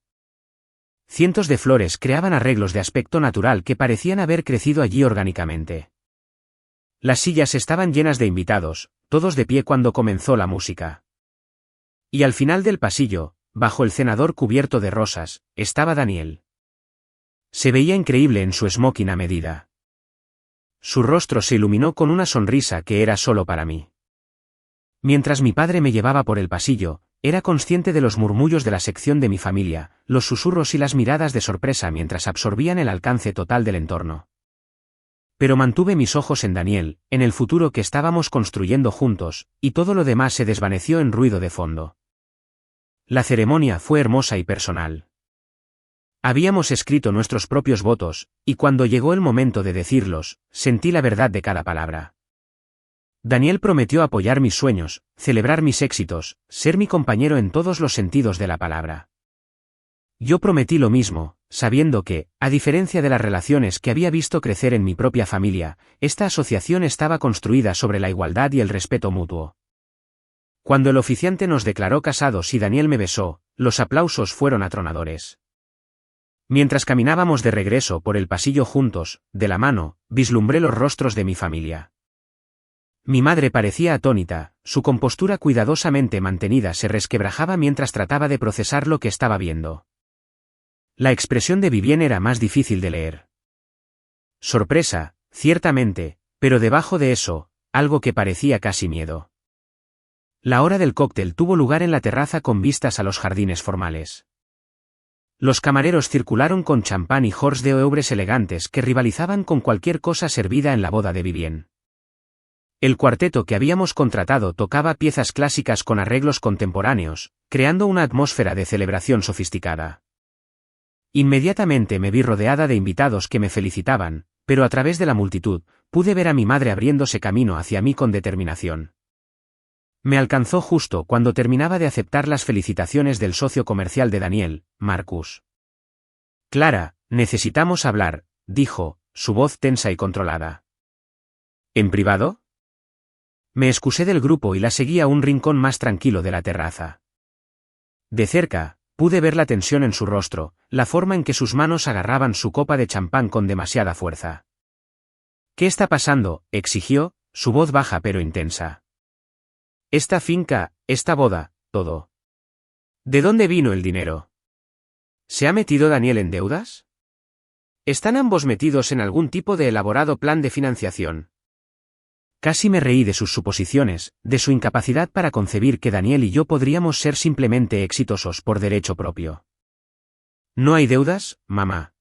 Cientos de flores creaban arreglos de aspecto natural que parecían haber crecido allí orgánicamente. Las sillas estaban llenas de invitados, todos de pie cuando comenzó la música. Y al final del pasillo, bajo el cenador cubierto de rosas, estaba Daniel. Se veía increíble en su smoking a medida. Su rostro se iluminó con una sonrisa que era solo para mí. Mientras mi padre me llevaba por el pasillo, era consciente de los murmullos de la sección de mi familia, los susurros y las miradas de sorpresa mientras absorbían el alcance total del entorno. Pero mantuve mis ojos en Daniel, en el futuro que estábamos construyendo juntos, y todo lo demás se desvaneció en ruido de fondo. La ceremonia fue hermosa y personal. Habíamos escrito nuestros propios votos, y cuando llegó el momento de decirlos, sentí la verdad de cada palabra. Daniel prometió apoyar mis sueños, celebrar mis éxitos, ser mi compañero en todos los sentidos de la palabra. Yo prometí lo mismo, sabiendo que, a diferencia de las relaciones que había visto crecer en mi propia familia, esta asociación estaba construida sobre la igualdad y el respeto mutuo. Cuando el oficiante nos declaró casados y Daniel me besó, los aplausos fueron atronadores. Mientras caminábamos de regreso por el pasillo juntos, de la mano, vislumbré los rostros de mi familia. Mi madre parecía atónita, su compostura cuidadosamente mantenida se resquebrajaba mientras trataba de procesar lo que estaba viendo. La expresión de Vivien era más difícil de leer. Sorpresa, ciertamente, pero debajo de eso, algo que parecía casi miedo. La hora del cóctel tuvo lugar en la terraza con vistas a los jardines formales. Los camareros circularon con champán y jorts de orquebres elegantes que rivalizaban con cualquier cosa servida en la boda de Vivien. El cuarteto que habíamos contratado tocaba piezas clásicas con arreglos contemporáneos, creando una atmósfera de celebración sofisticada. Inmediatamente me vi rodeada de invitados que me felicitaban, pero a través de la multitud, pude ver a mi madre abriéndose camino hacia mí con determinación. Me alcanzó justo cuando terminaba de aceptar las felicitaciones del socio comercial de Daniel, Marcus. Clara, necesitamos hablar, dijo, su voz tensa y controlada. ¿En privado? Me excusé del grupo y la seguí a un rincón más tranquilo de la terraza. De cerca, pude ver la tensión en su rostro, la forma en que sus manos agarraban su copa de champán con demasiada fuerza. ¿Qué está pasando?, exigió, su voz baja pero intensa. Esta finca, esta boda, todo. ¿De dónde vino el dinero? ¿Se ha metido Daniel en deudas? ¿Están ambos metidos en algún tipo de elaborado plan de financiación? Casi me reí de sus suposiciones, de su incapacidad para concebir que Daniel y yo podríamos ser simplemente exitosos por derecho propio. ¿No hay deudas, mamá?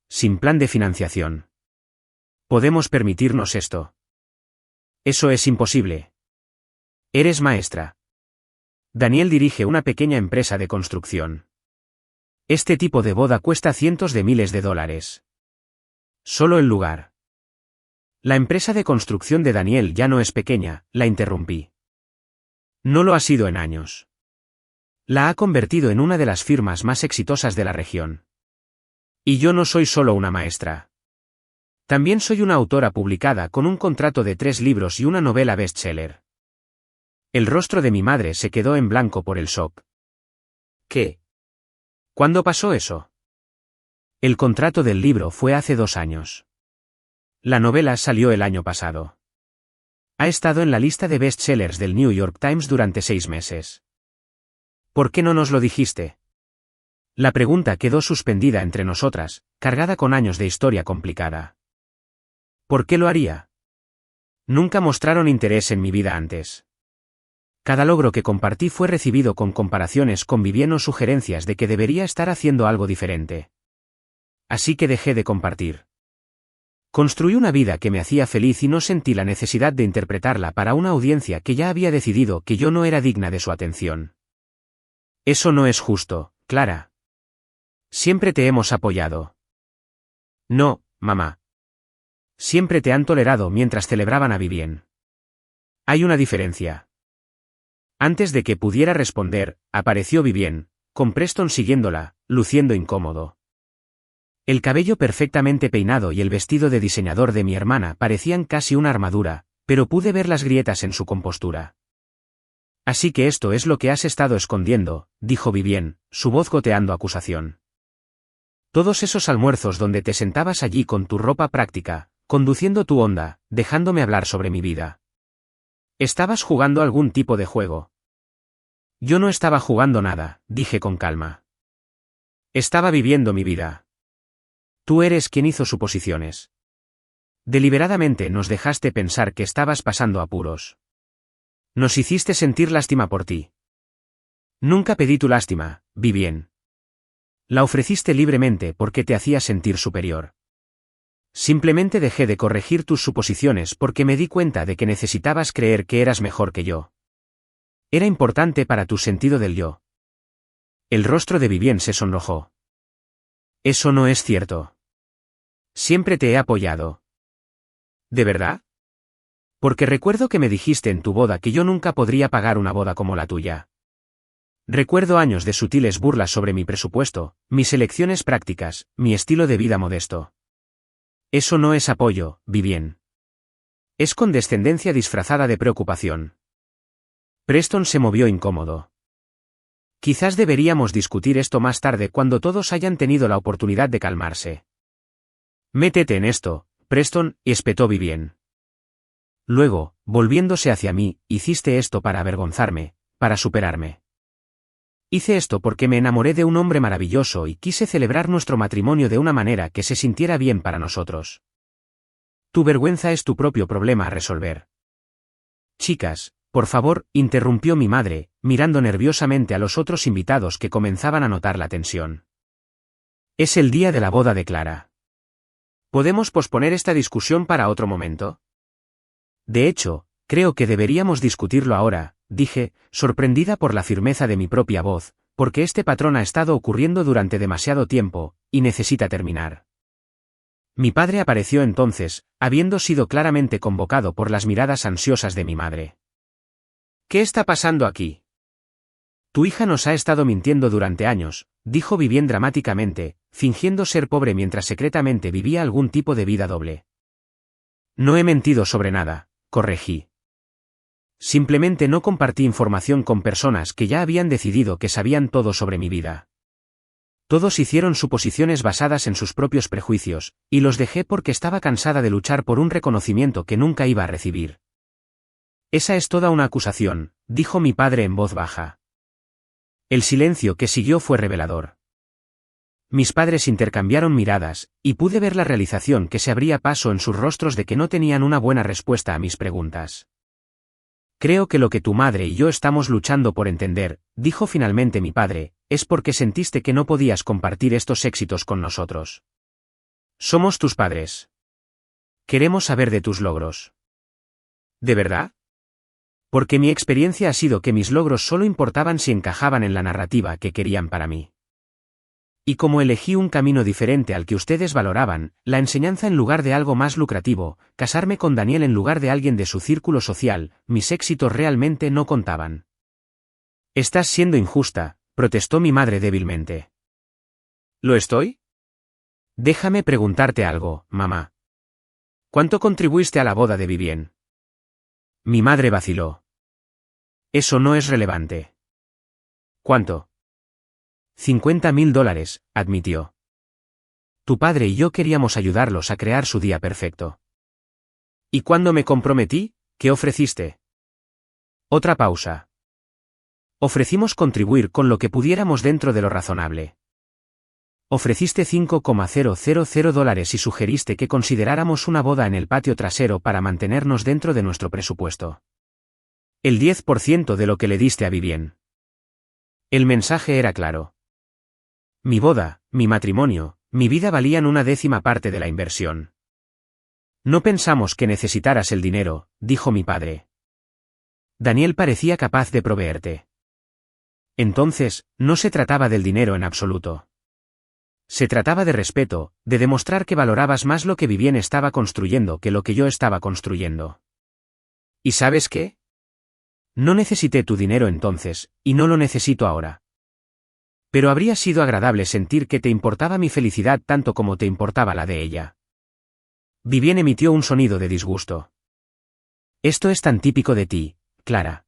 Sin plan de financiación. ¿Podemos permitirnos esto? Eso es imposible. Eres maestra. Daniel dirige una pequeña empresa de construcción. Este tipo de boda cuesta cientos de miles de dólares. Solo el lugar. La empresa de construcción de Daniel ya no es pequeña, la interrumpí. No lo ha sido en años. La ha convertido en una de las firmas más exitosas de la región. Y yo no soy solo una maestra. También soy una autora publicada con un contrato de 3 libros y una novela bestseller. El rostro de mi madre se quedó en blanco por el shock. ¿Qué? ¿Cuándo pasó eso? El contrato del libro fue hace 2 años. La novela salió el año pasado. Ha estado en la lista de bestsellers del New York Times durante 6 meses. ¿Por qué no nos lo dijiste? La pregunta quedó suspendida entre nosotras, cargada con años de historia complicada. ¿Por qué lo haría? Nunca mostraron interés en mi vida antes. Cada logro que compartí fue recibido con comparaciones con Vivien o sugerencias de que debería estar haciendo algo diferente. Así que dejé de compartir. Construí una vida que me hacía feliz y no sentí la necesidad de interpretarla para una audiencia que ya había decidido que yo no era digna de su atención. Eso no es justo, Clara. Siempre te hemos apoyado. No, mamá. Siempre te han tolerado mientras celebraban a Vivien. Hay una diferencia. Antes de que pudiera responder, apareció Vivien, con Preston siguiéndola, luciendo incómodo. El cabello perfectamente peinado y el vestido de diseñador de mi hermana parecían casi una armadura, pero pude ver las grietas en su compostura. Así que esto es lo que has estado escondiendo, dijo Vivien, su voz goteando acusación. Todos esos almuerzos donde te sentabas allí con tu ropa práctica, conduciendo tu Honda, dejándome hablar sobre mi vida. ¿Estabas jugando algún tipo de juego? Yo no estaba jugando nada, dije con calma. Estaba viviendo mi vida. Tú eres quien hizo suposiciones. Deliberadamente nos dejaste pensar que estabas pasando apuros. Nos hiciste sentir lástima por ti. Nunca pedí tu lástima, Vivien. La ofreciste libremente porque te hacía sentir superior. Simplemente dejé de corregir tus suposiciones porque me di cuenta de que necesitabas creer que eras mejor que yo. Era importante para tu sentido del yo. El rostro de Vivien se sonrojó. Eso no es cierto. Siempre te he apoyado. ¿De verdad? Porque recuerdo que me dijiste en tu boda que yo nunca podría pagar una boda como la tuya. Recuerdo años de sutiles burlas sobre mi presupuesto, mis elecciones prácticas, mi estilo de vida modesto. Eso no es apoyo, Vivien. Es condescendencia disfrazada de preocupación. Preston se movió incómodo. Quizás deberíamos discutir esto más tarde cuando todos hayan tenido la oportunidad de calmarse. Métete en esto, Preston, espetó Vivien. Luego, volviéndose hacia mí, hiciste esto para avergonzarme, para superarme. Hice esto porque me enamoré de un hombre maravilloso y quise celebrar nuestro matrimonio de una manera que se sintiera bien para nosotros. Tu vergüenza es tu propio problema a resolver. Chicas, por favor, interrumpió mi madre, mirando nerviosamente a los otros invitados que comenzaban a notar la tensión. Es el día de la boda de Clara. ¿Podemos posponer esta discusión para otro momento? De hecho, creo que deberíamos discutirlo ahora, dije, sorprendida por la firmeza de mi propia voz, porque este patrón ha estado ocurriendo durante demasiado tiempo, y necesita terminar. Mi padre apareció entonces, habiendo sido claramente convocado por las miradas ansiosas de mi madre. ¿Qué está pasando aquí? Tu hija nos ha estado mintiendo durante años, dijo Vivien dramáticamente, fingiendo ser pobre mientras secretamente vivía algún tipo de vida doble. No he mentido sobre nada, corregí. Simplemente no compartí información con personas que ya habían decidido que sabían todo sobre mi vida. Todos hicieron suposiciones basadas en sus propios prejuicios, y los dejé porque estaba cansada de luchar por un reconocimiento que nunca iba a recibir. Esa es toda una acusación, dijo mi padre en voz baja. El silencio que siguió fue revelador. Mis padres intercambiaron miradas, y pude ver la realización que se abría paso en sus rostros de que no tenían una buena respuesta a mis preguntas. Creo que lo que tu madre y yo estamos luchando por entender, dijo finalmente mi padre, es porque sentiste que no podías compartir estos éxitos con nosotros. Somos tus padres. Queremos saber de tus logros. ¿De verdad? Porque mi experiencia ha sido que mis logros solo importaban si encajaban en la narrativa que querían para mí. Y como elegí un camino diferente al que ustedes valoraban, la enseñanza en lugar de algo más lucrativo, casarme con Daniel en lugar de alguien de su círculo social, mis éxitos realmente no contaban. Estás siendo injusta, protestó mi madre débilmente. ¿Lo estoy? Déjame preguntarte algo, mamá. ¿Cuánto contribuiste a la boda de Vivien? Mi madre vaciló. Eso no es relevante. ¿Cuánto? $50,000, admitió. Tu padre y yo queríamos ayudarlos a crear su día perfecto. ¿Y cuando me comprometí, qué ofreciste? Otra pausa. Ofrecimos contribuir con lo que pudiéramos dentro de lo razonable. Ofreciste $5,000 y sugeriste que consideráramos una boda en el patio trasero para mantenernos dentro de nuestro presupuesto. El 10% de lo que le diste a Vivien. El mensaje era claro. Mi boda, mi matrimonio, mi vida valían una 10ª parte de la inversión. No pensamos que necesitaras el dinero, dijo mi padre. Daniel parecía capaz de proveerte. Entonces, no se trataba del dinero en absoluto. Se trataba de respeto, de demostrar que valorabas más lo que Vivien estaba construyendo que lo que yo estaba construyendo. ¿Y sabes qué? No necesité tu dinero entonces, y no lo necesito ahora. Pero habría sido agradable sentir que te importaba mi felicidad tanto como te importaba la de ella. Vivien emitió un sonido de disgusto. Esto es tan típico de ti, Clara.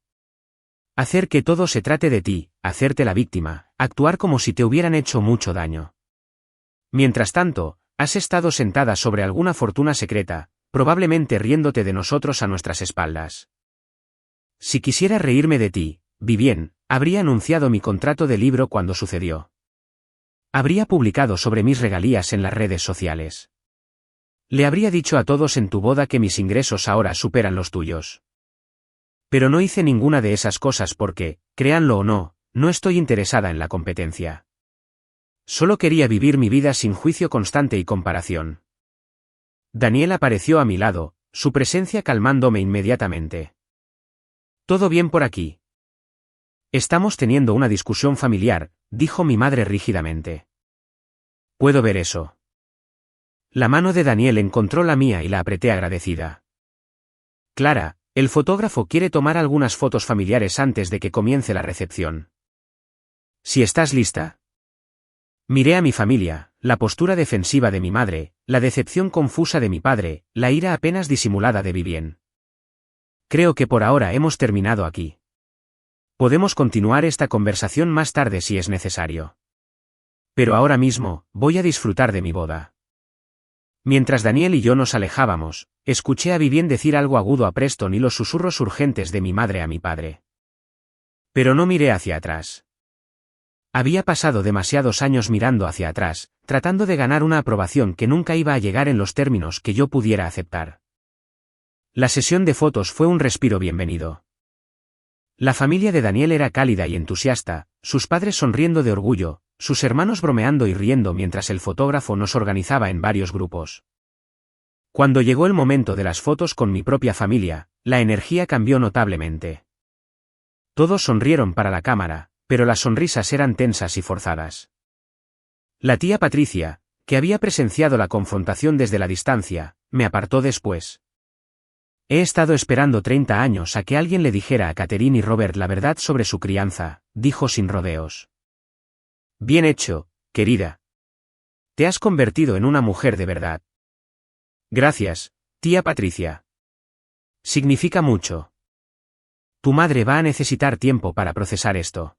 Hacer que todo se trate de ti, hacerte la víctima, actuar como si te hubieran hecho mucho daño. Mientras tanto, has estado sentada sobre alguna fortuna secreta, probablemente riéndote de nosotros a nuestras espaldas. Si quisiera reírme de ti, Vivien, habría anunciado mi contrato de libro cuando sucedió. Habría publicado sobre mis regalías en las redes sociales. Le habría dicho a todos en tu boda que mis ingresos ahora superan los tuyos. Pero no hice ninguna de esas cosas porque, créanlo o no, no estoy interesada en la competencia. Solo quería vivir mi vida sin juicio constante y comparación. Daniel apareció a mi lado, su presencia calmándome inmediatamente. ¿Todo bien por aquí? Estamos teniendo una discusión familiar, dijo mi madre rígidamente. Puedo ver eso. La mano de Daniel encontró la mía y la apreté agradecida. Clara, el fotógrafo quiere tomar algunas fotos familiares antes de que comience la recepción. Si estás lista. Miré a mi familia, la postura defensiva de mi madre, la decepción confusa de mi padre, la ira apenas disimulada de Vivien. Creo que por ahora hemos terminado aquí. Podemos continuar esta conversación más tarde si es necesario. Pero ahora mismo, voy a disfrutar de mi boda. Mientras Daniel y yo nos alejábamos, escuché a Vivien decir algo agudo a Preston y los susurros urgentes de mi madre a mi padre. Pero no miré hacia atrás. Había pasado demasiados años mirando hacia atrás, tratando de ganar una aprobación que nunca iba a llegar en los términos que yo pudiera aceptar. La sesión de fotos fue un respiro bienvenido. La familia de Daniel era cálida y entusiasta, sus padres sonriendo de orgullo, sus hermanos bromeando y riendo mientras el fotógrafo nos organizaba en varios grupos. Cuando llegó el momento de las fotos con mi propia familia, la energía cambió notablemente. Todos sonrieron para la cámara, pero las sonrisas eran tensas y forzadas. La tía Patricia, que había presenciado la confrontación desde la distancia, me apartó después. He estado esperando 30 años a que alguien le dijera a Catherine y Robert la verdad sobre su crianza, dijo sin rodeos. Bien hecho, querida. Te has convertido en una mujer de verdad. Gracias, tía Patricia. Significa mucho. Tu madre va a necesitar tiempo para procesar esto.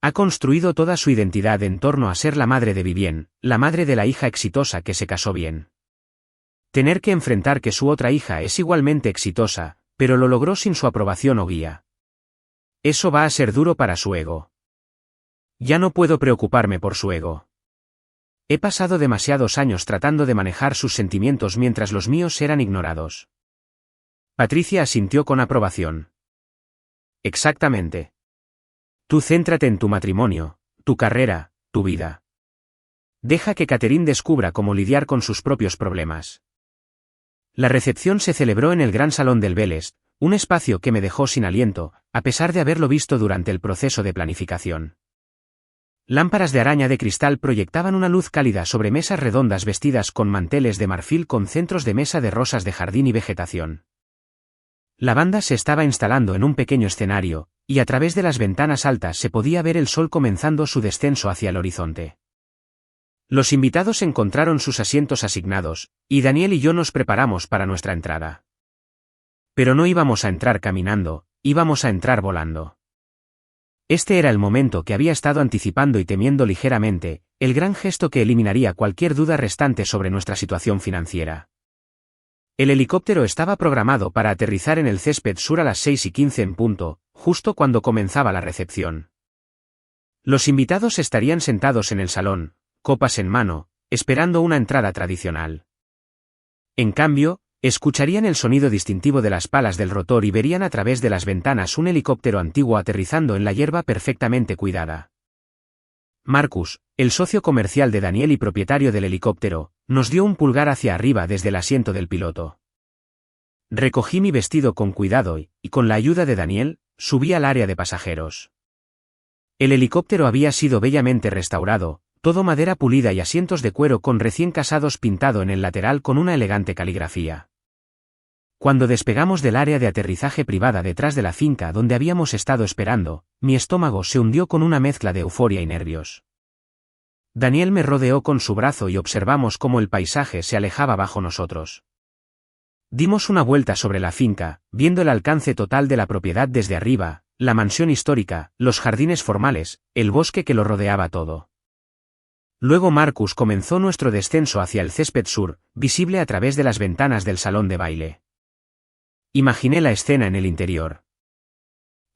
Ha construido toda su identidad en torno a ser la madre de Vivien, la madre de la hija exitosa que se casó bien. Tener que enfrentar que su otra hija es igualmente exitosa, pero lo logró sin su aprobación o guía. Eso va a ser duro para su ego. Ya no puedo preocuparme por su ego. He pasado demasiados años tratando de manejar sus sentimientos mientras los míos eran ignorados. Patricia asintió con aprobación. Exactamente. Tú céntrate en tu matrimonio, tu carrera, tu vida. Deja que Catherine descubra cómo lidiar con sus propios problemas. La recepción se celebró en el gran salón del Belest, un espacio que me dejó sin aliento, a pesar de haberlo visto durante el proceso de planificación. Lámparas de araña de cristal proyectaban una luz cálida sobre mesas redondas vestidas con manteles de marfil con centros de mesa de rosas de jardín y vegetación. La banda se estaba instalando en un pequeño escenario, y a través de las ventanas altas se podía ver el sol comenzando su descenso hacia el horizonte. Los invitados encontraron sus asientos asignados, y Daniel y yo nos preparamos para nuestra entrada. Pero no íbamos a entrar caminando, íbamos a entrar volando. Este era el momento que había estado anticipando y temiendo ligeramente, el gran gesto que eliminaría cualquier duda restante sobre nuestra situación financiera. El helicóptero estaba programado para aterrizar en el césped sur a las 6:15 en punto, justo cuando comenzaba la recepción. Los invitados estarían sentados en el salón, copas en mano, esperando una entrada tradicional. En cambio, escucharían el sonido distintivo de las palas del rotor y verían a través de las ventanas un helicóptero antiguo aterrizando en la hierba perfectamente cuidada. Marcus, el socio comercial de Daniel y propietario del helicóptero, nos dio un pulgar hacia arriba desde el asiento del piloto. Recogí mi vestido con cuidado y, con la ayuda de Daniel, subí al área de pasajeros. El helicóptero había sido bellamente restaurado, todo madera pulida y asientos de cuero con recién casados pintado en el lateral con una elegante caligrafía. Cuando despegamos del área de aterrizaje privada detrás de la finca donde habíamos estado esperando, mi estómago se hundió con una mezcla de euforia y nervios. Daniel me rodeó con su brazo y observamos cómo el paisaje se alejaba bajo nosotros. Dimos una vuelta sobre la finca, viendo el alcance total de la propiedad desde arriba, la mansión histórica, los jardines formales, el bosque que lo rodeaba todo. Luego Marcus comenzó nuestro descenso hacia el césped sur, visible a través de las ventanas del salón de baile. Imaginé la escena en el interior.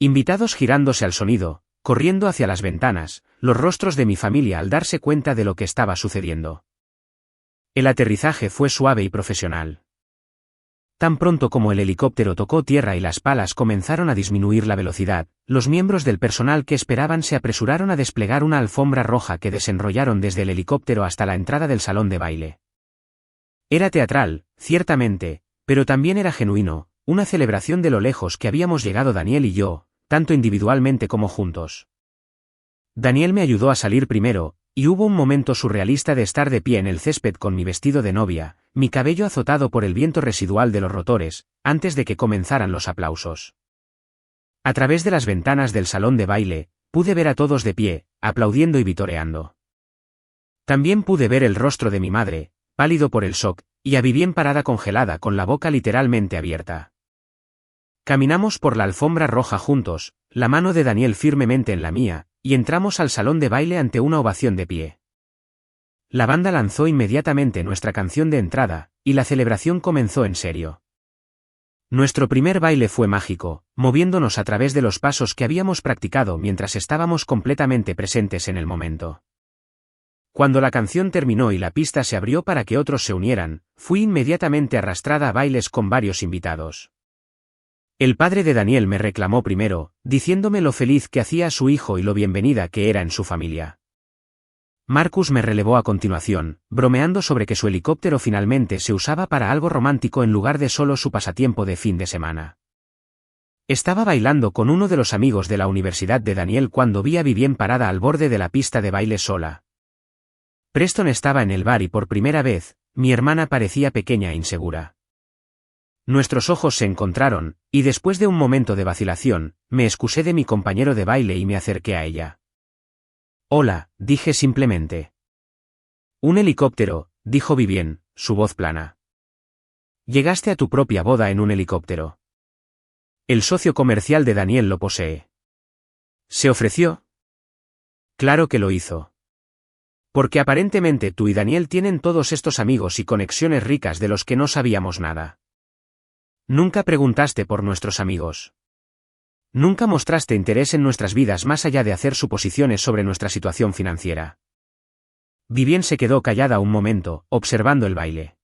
Invitados girándose al sonido, corriendo hacia las ventanas, los rostros de mi familia al darse cuenta de lo que estaba sucediendo. El aterrizaje fue suave y profesional. Tan pronto como el helicóptero tocó tierra y las palas comenzaron a disminuir la velocidad, los miembros del personal que esperaban se apresuraron a desplegar una alfombra roja que desenrollaron desde el helicóptero hasta la entrada del salón de baile. Era teatral, ciertamente, pero también era genuino, una celebración de lo lejos que habíamos llegado Daniel y yo, tanto individualmente como juntos. Daniel me ayudó a salir primero, y hubo un momento surrealista de estar de pie en el césped con mi vestido de novia, mi cabello azotado por el viento residual de los rotores, antes de que comenzaran los aplausos. A través de las ventanas del salón de baile, pude ver a todos de pie, aplaudiendo y vitoreando. También pude ver el rostro de mi madre, pálido por el shock, y a Vivien parada congelada con la boca literalmente abierta. Caminamos por la alfombra roja juntos, la mano de Daniel firmemente en la mía, y entramos al salón de baile ante una ovación de pie. La banda lanzó inmediatamente nuestra canción de entrada, y la celebración comenzó en serio. Nuestro primer baile fue mágico, moviéndonos a través de los pasos que habíamos practicado mientras estábamos completamente presentes en el momento. Cuando la canción terminó y la pista se abrió para que otros se unieran, fui inmediatamente arrastrada a bailes con varios invitados. El padre de Daniel me reclamó primero, diciéndome lo feliz que hacía a su hijo y lo bienvenida que era en su familia. Marcus me relevó a continuación, bromeando sobre que su helicóptero finalmente se usaba para algo romántico en lugar de solo su pasatiempo de fin de semana. Estaba bailando con uno de los amigos de la universidad de Daniel cuando vi a Vivien parada al borde de la pista de baile sola. Preston estaba en el bar y por primera vez, mi hermana parecía pequeña e insegura. Nuestros ojos se encontraron, y después de un momento de vacilación, me excusé de mi compañero de baile y me acerqué a ella. «Hola», dije simplemente. «Un helicóptero», dijo Vivien, su voz plana. «Llegaste a tu propia boda en un helicóptero». El socio comercial de Daniel lo posee. ¿Se ofreció? Claro que lo hizo. Porque aparentemente tú y Daniel tienen todos estos amigos y conexiones ricas de los que no sabíamos nada. Nunca preguntaste por nuestros amigos. Nunca mostraste interés en nuestras vidas más allá de hacer suposiciones sobre nuestra situación financiera. Vivien se quedó callada un momento, observando el baile.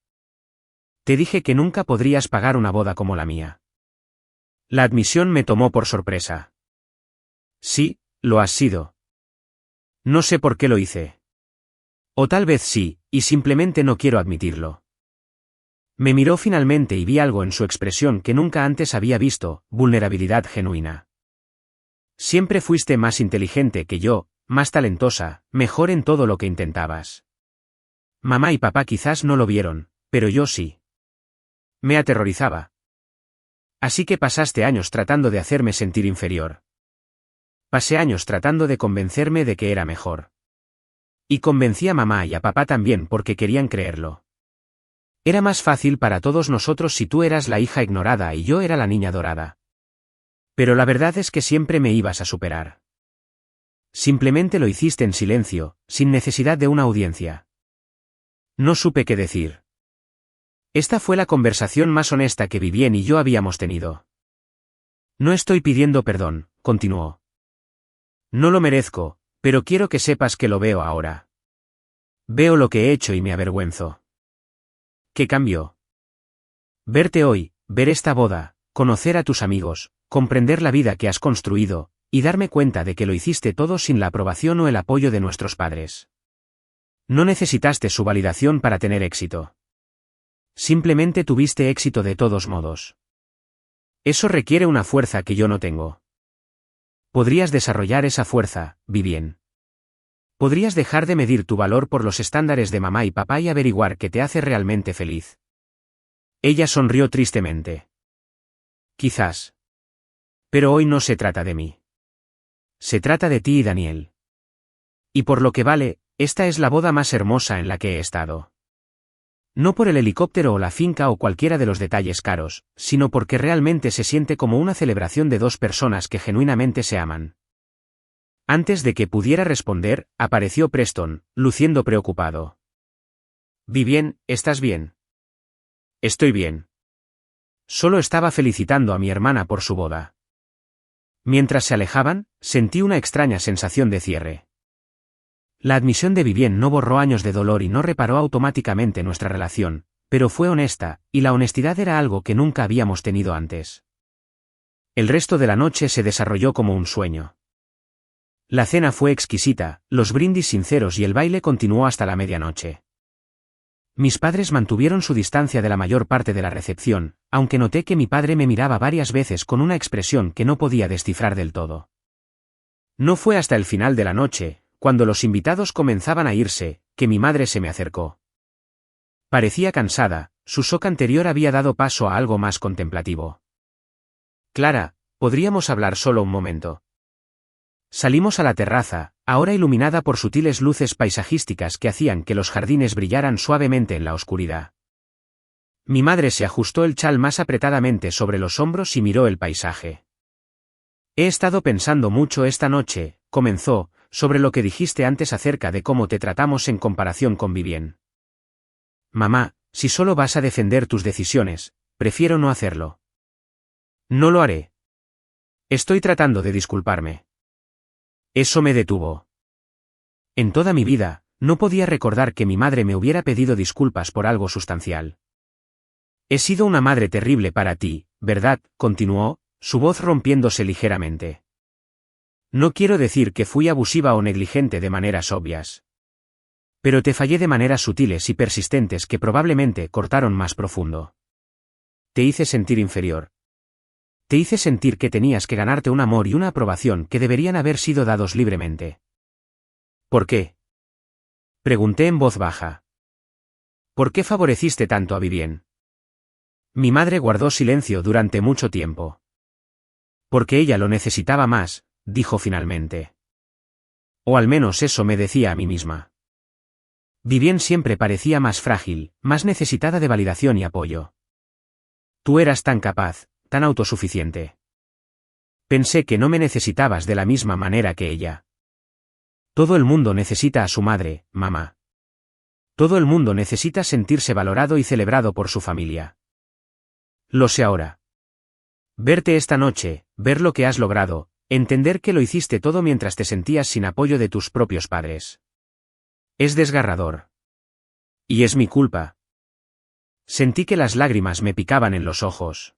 Te dije que nunca podrías pagar una boda como la mía. La admisión me tomó por sorpresa. Sí, lo has sido. No sé por qué lo hice. O tal vez sí, y simplemente no quiero admitirlo. Me miró finalmente y vi algo en su expresión que nunca antes había visto, vulnerabilidad genuina. Siempre fuiste más inteligente que yo, más talentosa, mejor en todo lo que intentabas. Mamá y papá quizás no lo vieron, pero yo sí. Me aterrorizaba. Así que pasaste años tratando de hacerme sentir inferior. Pasé años tratando de convencerme de que era mejor. Y convencí a mamá y a papá también porque querían creerlo. Era más fácil para todos nosotros si tú eras la hija ignorada y yo era la niña dorada. Pero la verdad es que siempre me ibas a superar. Simplemente lo hiciste en silencio, sin necesidad de una audiencia. No supe qué decir. Esta fue la conversación más honesta que Vivien y yo habíamos tenido. No estoy pidiendo perdón, continuó. No lo merezco, pero quiero que sepas que lo veo ahora. Veo lo que he hecho y me avergüenzo. ¿Qué cambió? Verte hoy, ver esta boda, conocer a tus amigos, comprender la vida que has construido, y darme cuenta de que lo hiciste todo sin la aprobación o el apoyo de nuestros padres. No necesitaste su validación para tener éxito. Simplemente tuviste éxito de todos modos. Eso requiere una fuerza que yo no tengo. Podrías desarrollar esa fuerza, Vivien. Podrías dejar de medir tu valor por los estándares de mamá y papá y averiguar qué te hace realmente feliz. Ella sonrió tristemente. Quizás. Pero hoy no se trata de mí. Se trata de ti y Daniel. Y por lo que vale, esta es la boda más hermosa en la que he estado. No por el helicóptero o la finca o cualquiera de los detalles caros, sino porque realmente se siente como una celebración de dos personas que genuinamente se aman. Antes de que pudiera responder, apareció Preston, luciendo preocupado. Vivien, ¿estás bien? Estoy bien. Solo estaba felicitando a mi hermana por su boda. Mientras se alejaban, sentí una extraña sensación de cierre. La admisión de Vivien no borró años de dolor y no reparó automáticamente nuestra relación, pero fue honesta, y la honestidad era algo que nunca habíamos tenido antes. El resto de la noche se desarrolló como un sueño. La cena fue exquisita, los brindis sinceros y el baile continuó hasta la medianoche. Mis padres mantuvieron su distancia de la mayor parte de la recepción, aunque noté que mi padre me miraba varias veces con una expresión que no podía descifrar del todo. No fue hasta el final de la noche, cuando los invitados comenzaban a irse, que mi madre se me acercó. Parecía cansada, su shock anterior había dado paso a algo más contemplativo. Clara, ¿podríamos hablar solo un momento? Salimos a la terraza, ahora iluminada por sutiles luces paisajísticas que hacían que los jardines brillaran suavemente en la oscuridad. Mi madre se ajustó el chal más apretadamente sobre los hombros y miró el paisaje. He estado pensando mucho esta noche, comenzó, sobre lo que dijiste antes acerca de cómo te tratamos en comparación con Vivien. Mamá, si solo vas a defender tus decisiones, prefiero no hacerlo. No lo haré. Estoy tratando de disculparme. Eso me detuvo. En toda mi vida, no podía recordar que mi madre me hubiera pedido disculpas por algo sustancial. He sido una madre terrible para ti, ¿verdad?, continuó, su voz rompiéndose ligeramente. No quiero decir que fui abusiva o negligente de maneras obvias. Pero te fallé de maneras sutiles y persistentes que probablemente cortaron más profundo. Te hice sentir inferior. Te hice sentir que tenías que ganarte un amor y una aprobación que deberían haber sido dados libremente. ¿Por qué? Pregunté en voz baja. ¿Por qué favoreciste tanto a Vivien? Mi madre guardó silencio durante mucho tiempo. Porque ella lo necesitaba más, dijo finalmente. O al menos eso me decía a mí misma. Vivien siempre parecía más frágil, más necesitada de validación y apoyo. Tú eras tan capaz, tan autosuficiente. Pensé que no me necesitabas de la misma manera que ella. Todo el mundo necesita a su madre, mamá. Todo el mundo necesita sentirse valorado y celebrado por su familia. Lo sé ahora. Verte esta noche, ver lo que has logrado, entender que lo hiciste todo mientras te sentías sin apoyo de tus propios padres. Es desgarrador. Y es mi culpa. Sentí que las lágrimas me picaban en los ojos.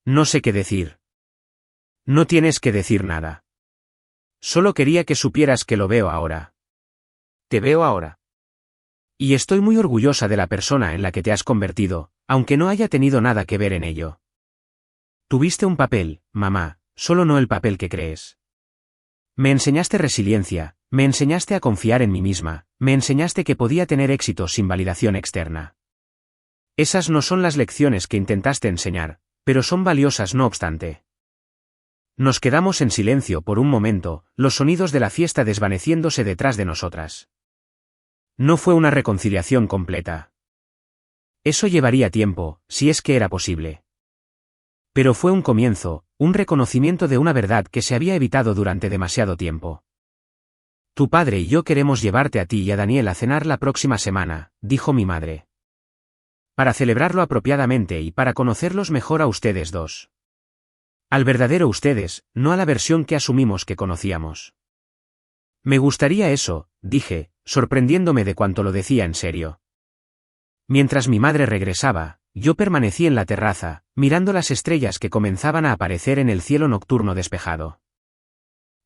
No sé qué decir. No tienes que decir nada. Solo quería que supieras que lo veo ahora. Te veo ahora. Y estoy muy orgullosa de la persona en la que te has convertido, aunque no haya tenido nada que ver en ello. Tuviste un papel, mamá, solo no el papel que crees. Me enseñaste resiliencia, me enseñaste a confiar en mí misma, me enseñaste que podía tener éxito sin validación externa. Esas no son las lecciones que intentaste enseñar, pero son valiosas no obstante. Nos quedamos en silencio por un momento, los sonidos de la fiesta desvaneciéndose detrás de nosotras. No fue una reconciliación completa. Eso llevaría tiempo, si es que era posible. Pero fue un comienzo, un reconocimiento de una verdad que se había evitado durante demasiado tiempo. Tu padre y yo queremos llevarte a ti y a Daniel a cenar la próxima semana, dijo mi madre. Para celebrarlo apropiadamente y para conocerlos mejor a ustedes dos. Al verdadero ustedes, no a la versión que asumimos que conocíamos. Me gustaría eso, dije, sorprendiéndome de cuánto lo decía en serio. Mientras mi madre regresaba, yo permanecí en la terraza, mirando las estrellas que comenzaban a aparecer en el cielo nocturno despejado.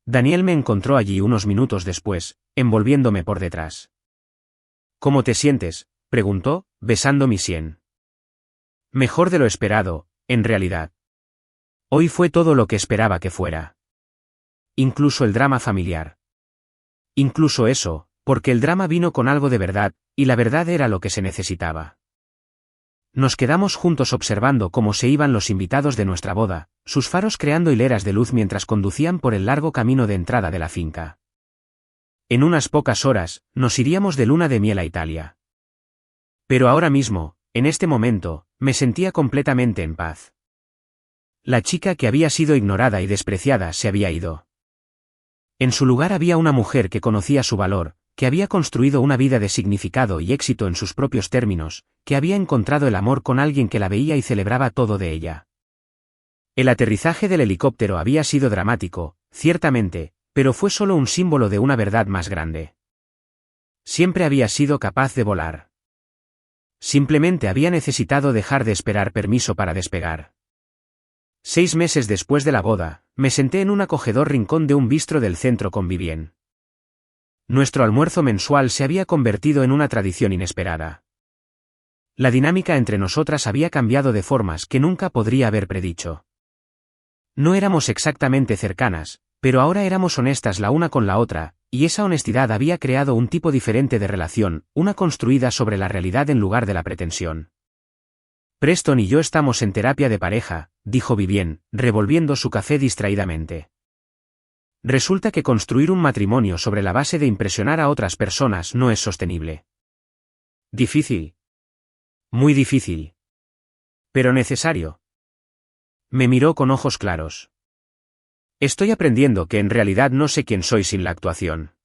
Daniel me encontró allí unos minutos después, envolviéndome por detrás. ¿Cómo te sientes?, preguntó, besando mi sien. Mejor de lo esperado, en realidad. Hoy fue todo lo que esperaba que fuera. Incluso el drama familiar. Incluso eso, porque el drama vino con algo de verdad, y la verdad era lo que se necesitaba. Nos quedamos juntos observando cómo se iban los invitados de nuestra boda, sus faros creando hileras de luz mientras conducían por el largo camino de entrada de la finca. En unas pocas horas, nos iríamos de luna de miel a Italia. Pero ahora mismo, en este momento, me sentía completamente en paz. La chica que había sido ignorada y despreciada se había ido. En su lugar había una mujer que conocía su valor, que había construido una vida de significado y éxito en sus propios términos, que había encontrado el amor con alguien que la veía y celebraba todo de ella. El aterrizaje del helicóptero había sido dramático, ciertamente, pero fue solo un símbolo de una verdad más grande. Siempre había sido capaz de volar. Simplemente había necesitado dejar de esperar permiso para despegar. 6 meses después de la boda, me senté en un acogedor rincón de un bistro del centro con Vivien. Nuestro almuerzo mensual se había convertido en una tradición inesperada. La dinámica entre nosotras había cambiado de formas que nunca podría haber predicho. No éramos exactamente cercanas, pero ahora éramos honestas la una con la otra, y esa honestidad había creado un tipo diferente de relación, una construida sobre la realidad en lugar de la pretensión. Preston y yo estamos en terapia de pareja, dijo Vivien, revolviendo su café distraídamente. Resulta que construir un matrimonio sobre la base de impresionar a otras personas no es sostenible. Difícil. Muy difícil. Pero necesario. Me miró con ojos claros. Estoy aprendiendo que en realidad no sé quién soy sin la actuación.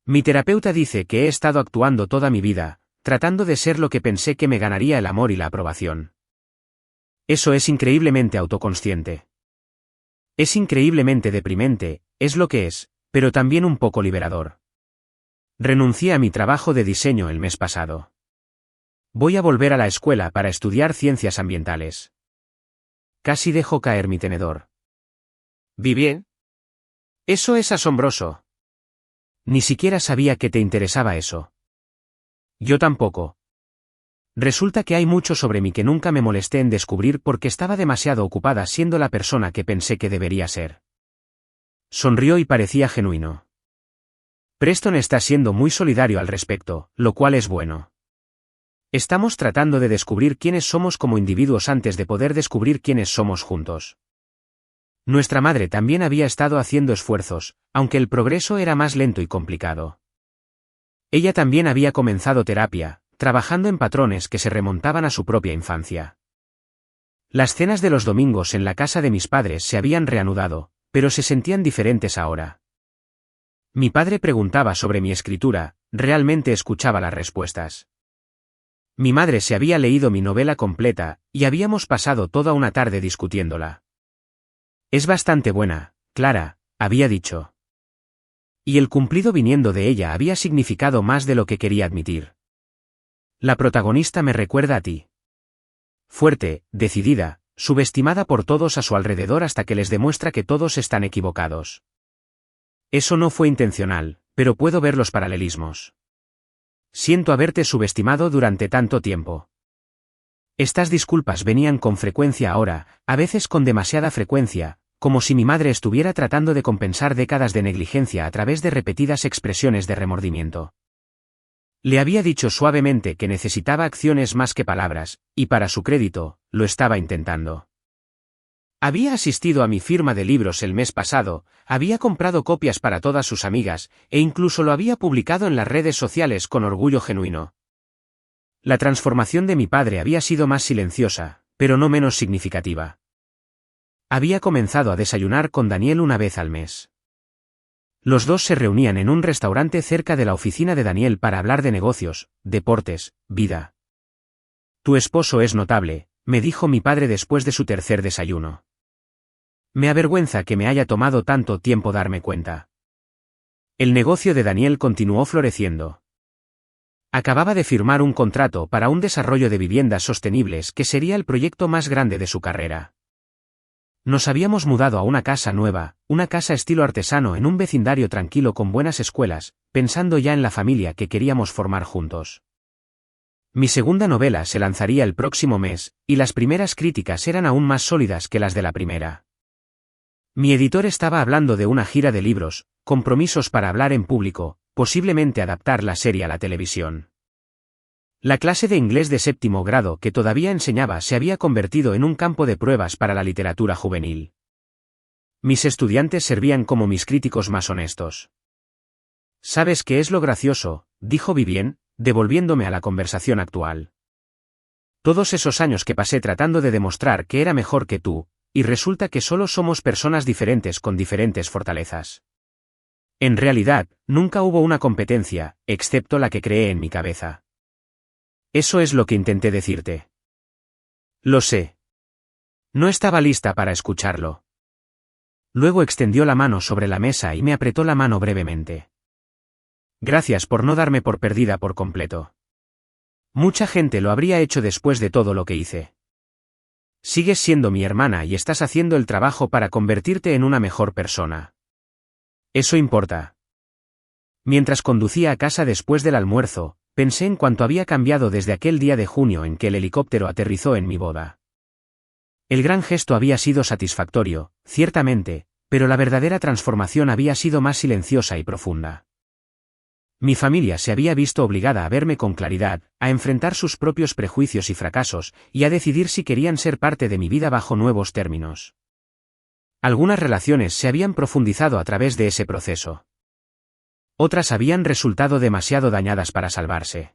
Mi terapeuta dice que he estado actuando toda mi vida, tratando de ser lo que pensé que me ganaría el amor y la aprobación. Eso es increíblemente autoconsciente. Es increíblemente deprimente, es lo que es, pero también un poco liberador. Renuncié a mi trabajo de diseño el mes pasado. Voy a volver a la escuela para estudiar ciencias ambientales. Casi dejo caer mi tenedor. ¿Vivien? Eso es asombroso. Ni siquiera sabía que te interesaba eso. Yo tampoco. Resulta que hay mucho sobre mí que nunca me molesté en descubrir porque estaba demasiado ocupada siendo la persona que pensé que debería ser. Sonrió y parecía genuino. Preston está siendo muy solidario al respecto, lo cual es bueno. Estamos tratando de descubrir quiénes somos como individuos antes de poder descubrir quiénes somos juntos. Nuestra madre también había estado haciendo esfuerzos, aunque el progreso era más lento y complicado. Ella también había comenzado terapia, trabajando en patrones que se remontaban a su propia infancia. Las cenas de los domingos en la casa de mis padres se habían reanudado, pero se sentían diferentes ahora. Mi padre preguntaba sobre mi escritura, realmente escuchaba las respuestas. Mi madre se había leído mi novela completa, y habíamos pasado toda una tarde discutiéndola. Es bastante buena, Clara, había dicho. Y el cumplido viniendo de ella había significado más de lo que quería admitir. La protagonista me recuerda a ti. Fuerte, decidida, subestimada por todos a su alrededor hasta que les demuestra que todos están equivocados. Eso no fue intencional, pero puedo ver los paralelismos. Siento haberte subestimado durante tanto tiempo. Estas disculpas venían con frecuencia ahora, a veces con demasiada frecuencia, como si mi madre estuviera tratando de compensar décadas de negligencia a través de repetidas expresiones de remordimiento. Le había dicho suavemente que necesitaba acciones más que palabras, y para su crédito, lo estaba intentando. Había asistido a mi firma de libros el mes pasado, había comprado copias para todas sus amigas, e incluso lo había publicado en las redes sociales con orgullo genuino. La transformación de mi padre había sido más silenciosa, pero no menos significativa. Había comenzado a desayunar con Daniel una vez al mes. Los dos se reunían en un restaurante cerca de la oficina de Daniel para hablar de negocios, deportes, vida. Tu esposo es notable, me dijo mi padre después de su tercer desayuno. Me avergüenza que me haya tomado tanto tiempo darme cuenta. El negocio de Daniel continuó floreciendo. Acababa de firmar un contrato para un desarrollo de viviendas sostenibles que sería el proyecto más grande de su carrera. Nos habíamos mudado a una casa nueva, una casa estilo artesano en un vecindario tranquilo con buenas escuelas, pensando ya en la familia que queríamos formar juntos. Mi segunda novela se lanzaría el próximo mes, y las primeras críticas eran aún más sólidas que las de la primera. Mi editor estaba hablando de una gira de libros, compromisos para hablar en público, posiblemente adaptar la serie a la televisión. La clase de inglés de 7º grado que todavía enseñaba se había convertido en un campo de pruebas para la literatura juvenil. Mis estudiantes servían como mis críticos más honestos. ¿Sabes qué es lo gracioso?, dijo Vivien, devolviéndome a la conversación actual. Todos esos años que pasé tratando de demostrar que era mejor que tú, y resulta que solo somos personas diferentes con diferentes fortalezas. En realidad, nunca hubo una competencia, excepto la que creé en mi cabeza. Eso es lo que intenté decirte. Lo sé. No estaba lista para escucharlo. Luego extendió la mano sobre la mesa y me apretó la mano brevemente. Gracias por no darme por perdida por completo. Mucha gente lo habría hecho después de todo lo que hice. Sigues siendo mi hermana y estás haciendo el trabajo para convertirte en una mejor persona. Eso importa. Mientras conducía a casa después del almuerzo, pensé en cuánto había cambiado desde aquel día de junio en que el helicóptero aterrizó en mi boda. El gran gesto había sido satisfactorio, ciertamente, pero la verdadera transformación había sido más silenciosa y profunda. Mi familia se había visto obligada a verme con claridad, a enfrentar sus propios prejuicios y fracasos, y a decidir si querían ser parte de mi vida bajo nuevos términos. Algunas relaciones se habían profundizado a través de ese proceso. Otras habían resultado demasiado dañadas para salvarse.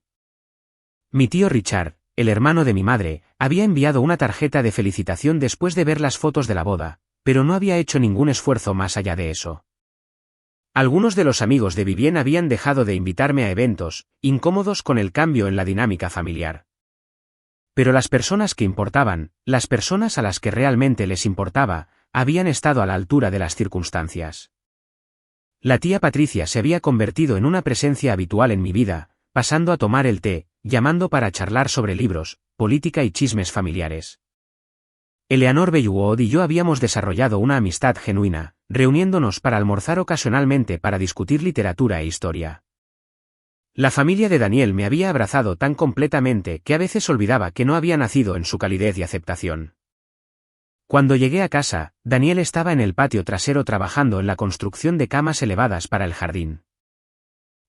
Mi tío Richard, el hermano de mi madre, había enviado una tarjeta de felicitación después de ver las fotos de la boda, pero no había hecho ningún esfuerzo más allá de eso. Algunos de los amigos de Vivien habían dejado de invitarme a eventos, incómodos con el cambio en la dinámica familiar. Pero las personas que importaban, las personas a las que realmente les importaba, habían estado a la altura de las circunstancias. La tía Patricia se había convertido en una presencia habitual en mi vida, pasando a tomar el té, llamando para charlar sobre libros, política y chismes familiares. Eleanor Bellewood y yo habíamos desarrollado una amistad genuina, reuniéndonos para almorzar ocasionalmente para discutir literatura e historia. La familia de Daniel me había abrazado tan completamente que a veces olvidaba que no había nacido en su calidez y aceptación. Cuando llegué a casa, Daniel estaba en el patio trasero trabajando en la construcción de camas elevadas para el jardín.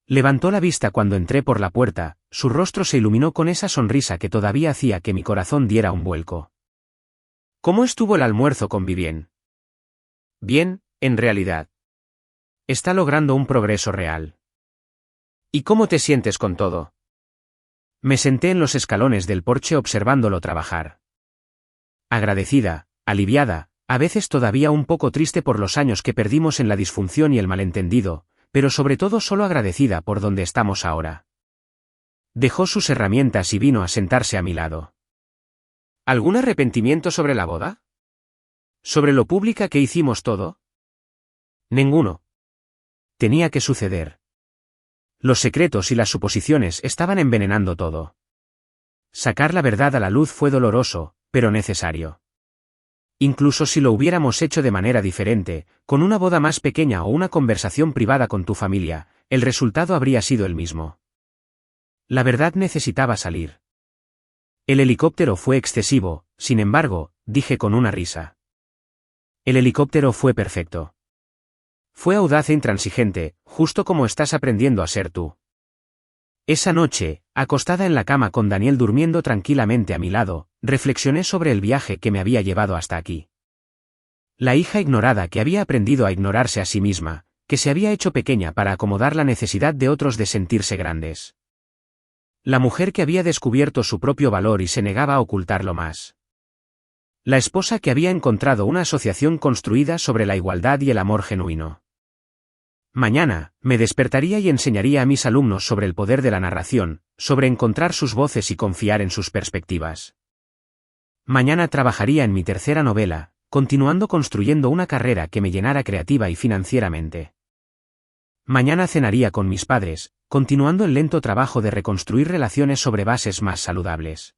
Levantó la vista cuando entré por la puerta, su rostro se iluminó con esa sonrisa que todavía hacía que mi corazón diera un vuelco. ¿Cómo estuvo el almuerzo con Vivien? Bien, en realidad. Está logrando un progreso real. ¿Y cómo te sientes con todo? Me senté en los escalones del porche observándolo trabajar. Agradecida, aliviada, a veces todavía un poco triste por los años que perdimos en la disfunción y el malentendido, pero sobre todo solo agradecida por donde estamos ahora. Dejó sus herramientas y vino a sentarse a mi lado. ¿Algún arrepentimiento sobre la boda? ¿Sobre lo pública que hicimos todo? Ninguno. Tenía que suceder. Los secretos y las suposiciones estaban envenenando todo. Sacar la verdad a la luz fue doloroso, pero necesario. Incluso si lo hubiéramos hecho de manera diferente, con una boda más pequeña o una conversación privada con tu familia, el resultado habría sido el mismo. La verdad necesitaba salir. El helicóptero fue excesivo, sin embargo, dije con una risa. El helicóptero fue perfecto. Fue audaz e intransigente, justo como estás aprendiendo a ser tú. Esa noche, acostada en la cama con Daniel durmiendo tranquilamente a mi lado, reflexioné sobre el viaje que me había llevado hasta aquí. La hija ignorada que había aprendido a ignorarse a sí misma, que se había hecho pequeña para acomodar la necesidad de otros de sentirse grandes. La mujer que había descubierto su propio valor y se negaba a ocultarlo más. La esposa que había encontrado una asociación construida sobre la igualdad y el amor genuino. Mañana, me despertaría y enseñaría a mis alumnos sobre el poder de la narración, sobre encontrar sus voces y confiar en sus perspectivas. Mañana trabajaría en mi tercera novela, continuando construyendo una carrera que me llenara creativa y financieramente. Mañana cenaría con mis padres, continuando el lento trabajo de reconstruir relaciones sobre bases más saludables.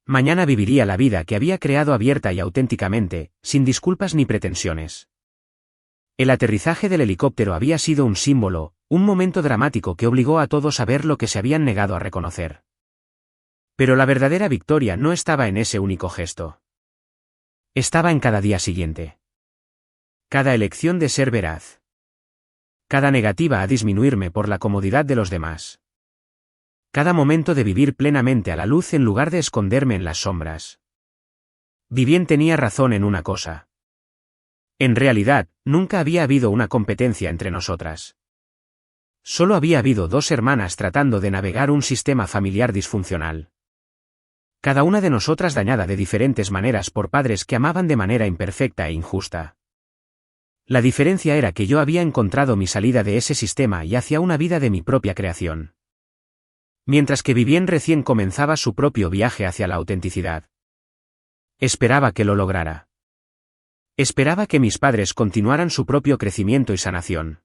Mañana viviría la vida que había creado abierta y auténticamente, sin disculpas ni pretensiones. El aterrizaje del helicóptero había sido un símbolo, un momento dramático que obligó a todos a ver lo que se habían negado a reconocer. Pero la verdadera victoria no estaba en ese único gesto. Estaba en cada día siguiente. Cada elección de ser veraz. Cada negativa a disminuirme por la comodidad de los demás. Cada momento de vivir plenamente a la luz en lugar de esconderme en las sombras. Vivien tenía razón en una cosa. En realidad, nunca había habido una competencia entre nosotras. Solo había habido dos hermanas tratando de navegar un sistema familiar disfuncional. Cada una de nosotras dañada de diferentes maneras por padres que amaban de manera imperfecta e injusta. La diferencia era que yo había encontrado mi salida de ese sistema y hacia una vida de mi propia creación. Mientras que Vivien recién comenzaba su propio viaje hacia la autenticidad. Esperaba que lo lograra. Esperaba que mis padres continuaran su propio crecimiento y sanación.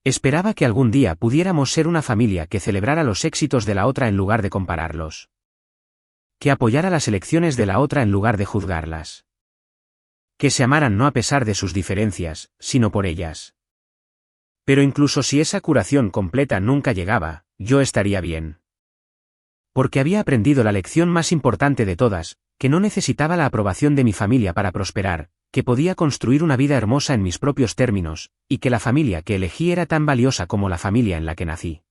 Esperaba que algún día pudiéramos ser una familia que celebrara los éxitos de la otra en lugar de compararlos. Que apoyara las elecciones de la otra en lugar de juzgarlas. Que se amaran no a pesar de sus diferencias, sino por ellas. Pero incluso si esa curación completa nunca llegaba, yo estaría bien. Porque había aprendido la lección más importante de todas, que no necesitaba la aprobación de mi familia para prosperar, que podía construir una vida hermosa en mis propios términos, y que la familia que elegí era tan valiosa como la familia en la que nací.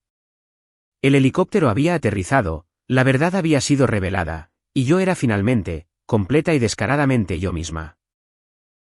El helicóptero había aterrizado, la verdad había sido revelada, y yo era finalmente, completa y descaradamente yo misma.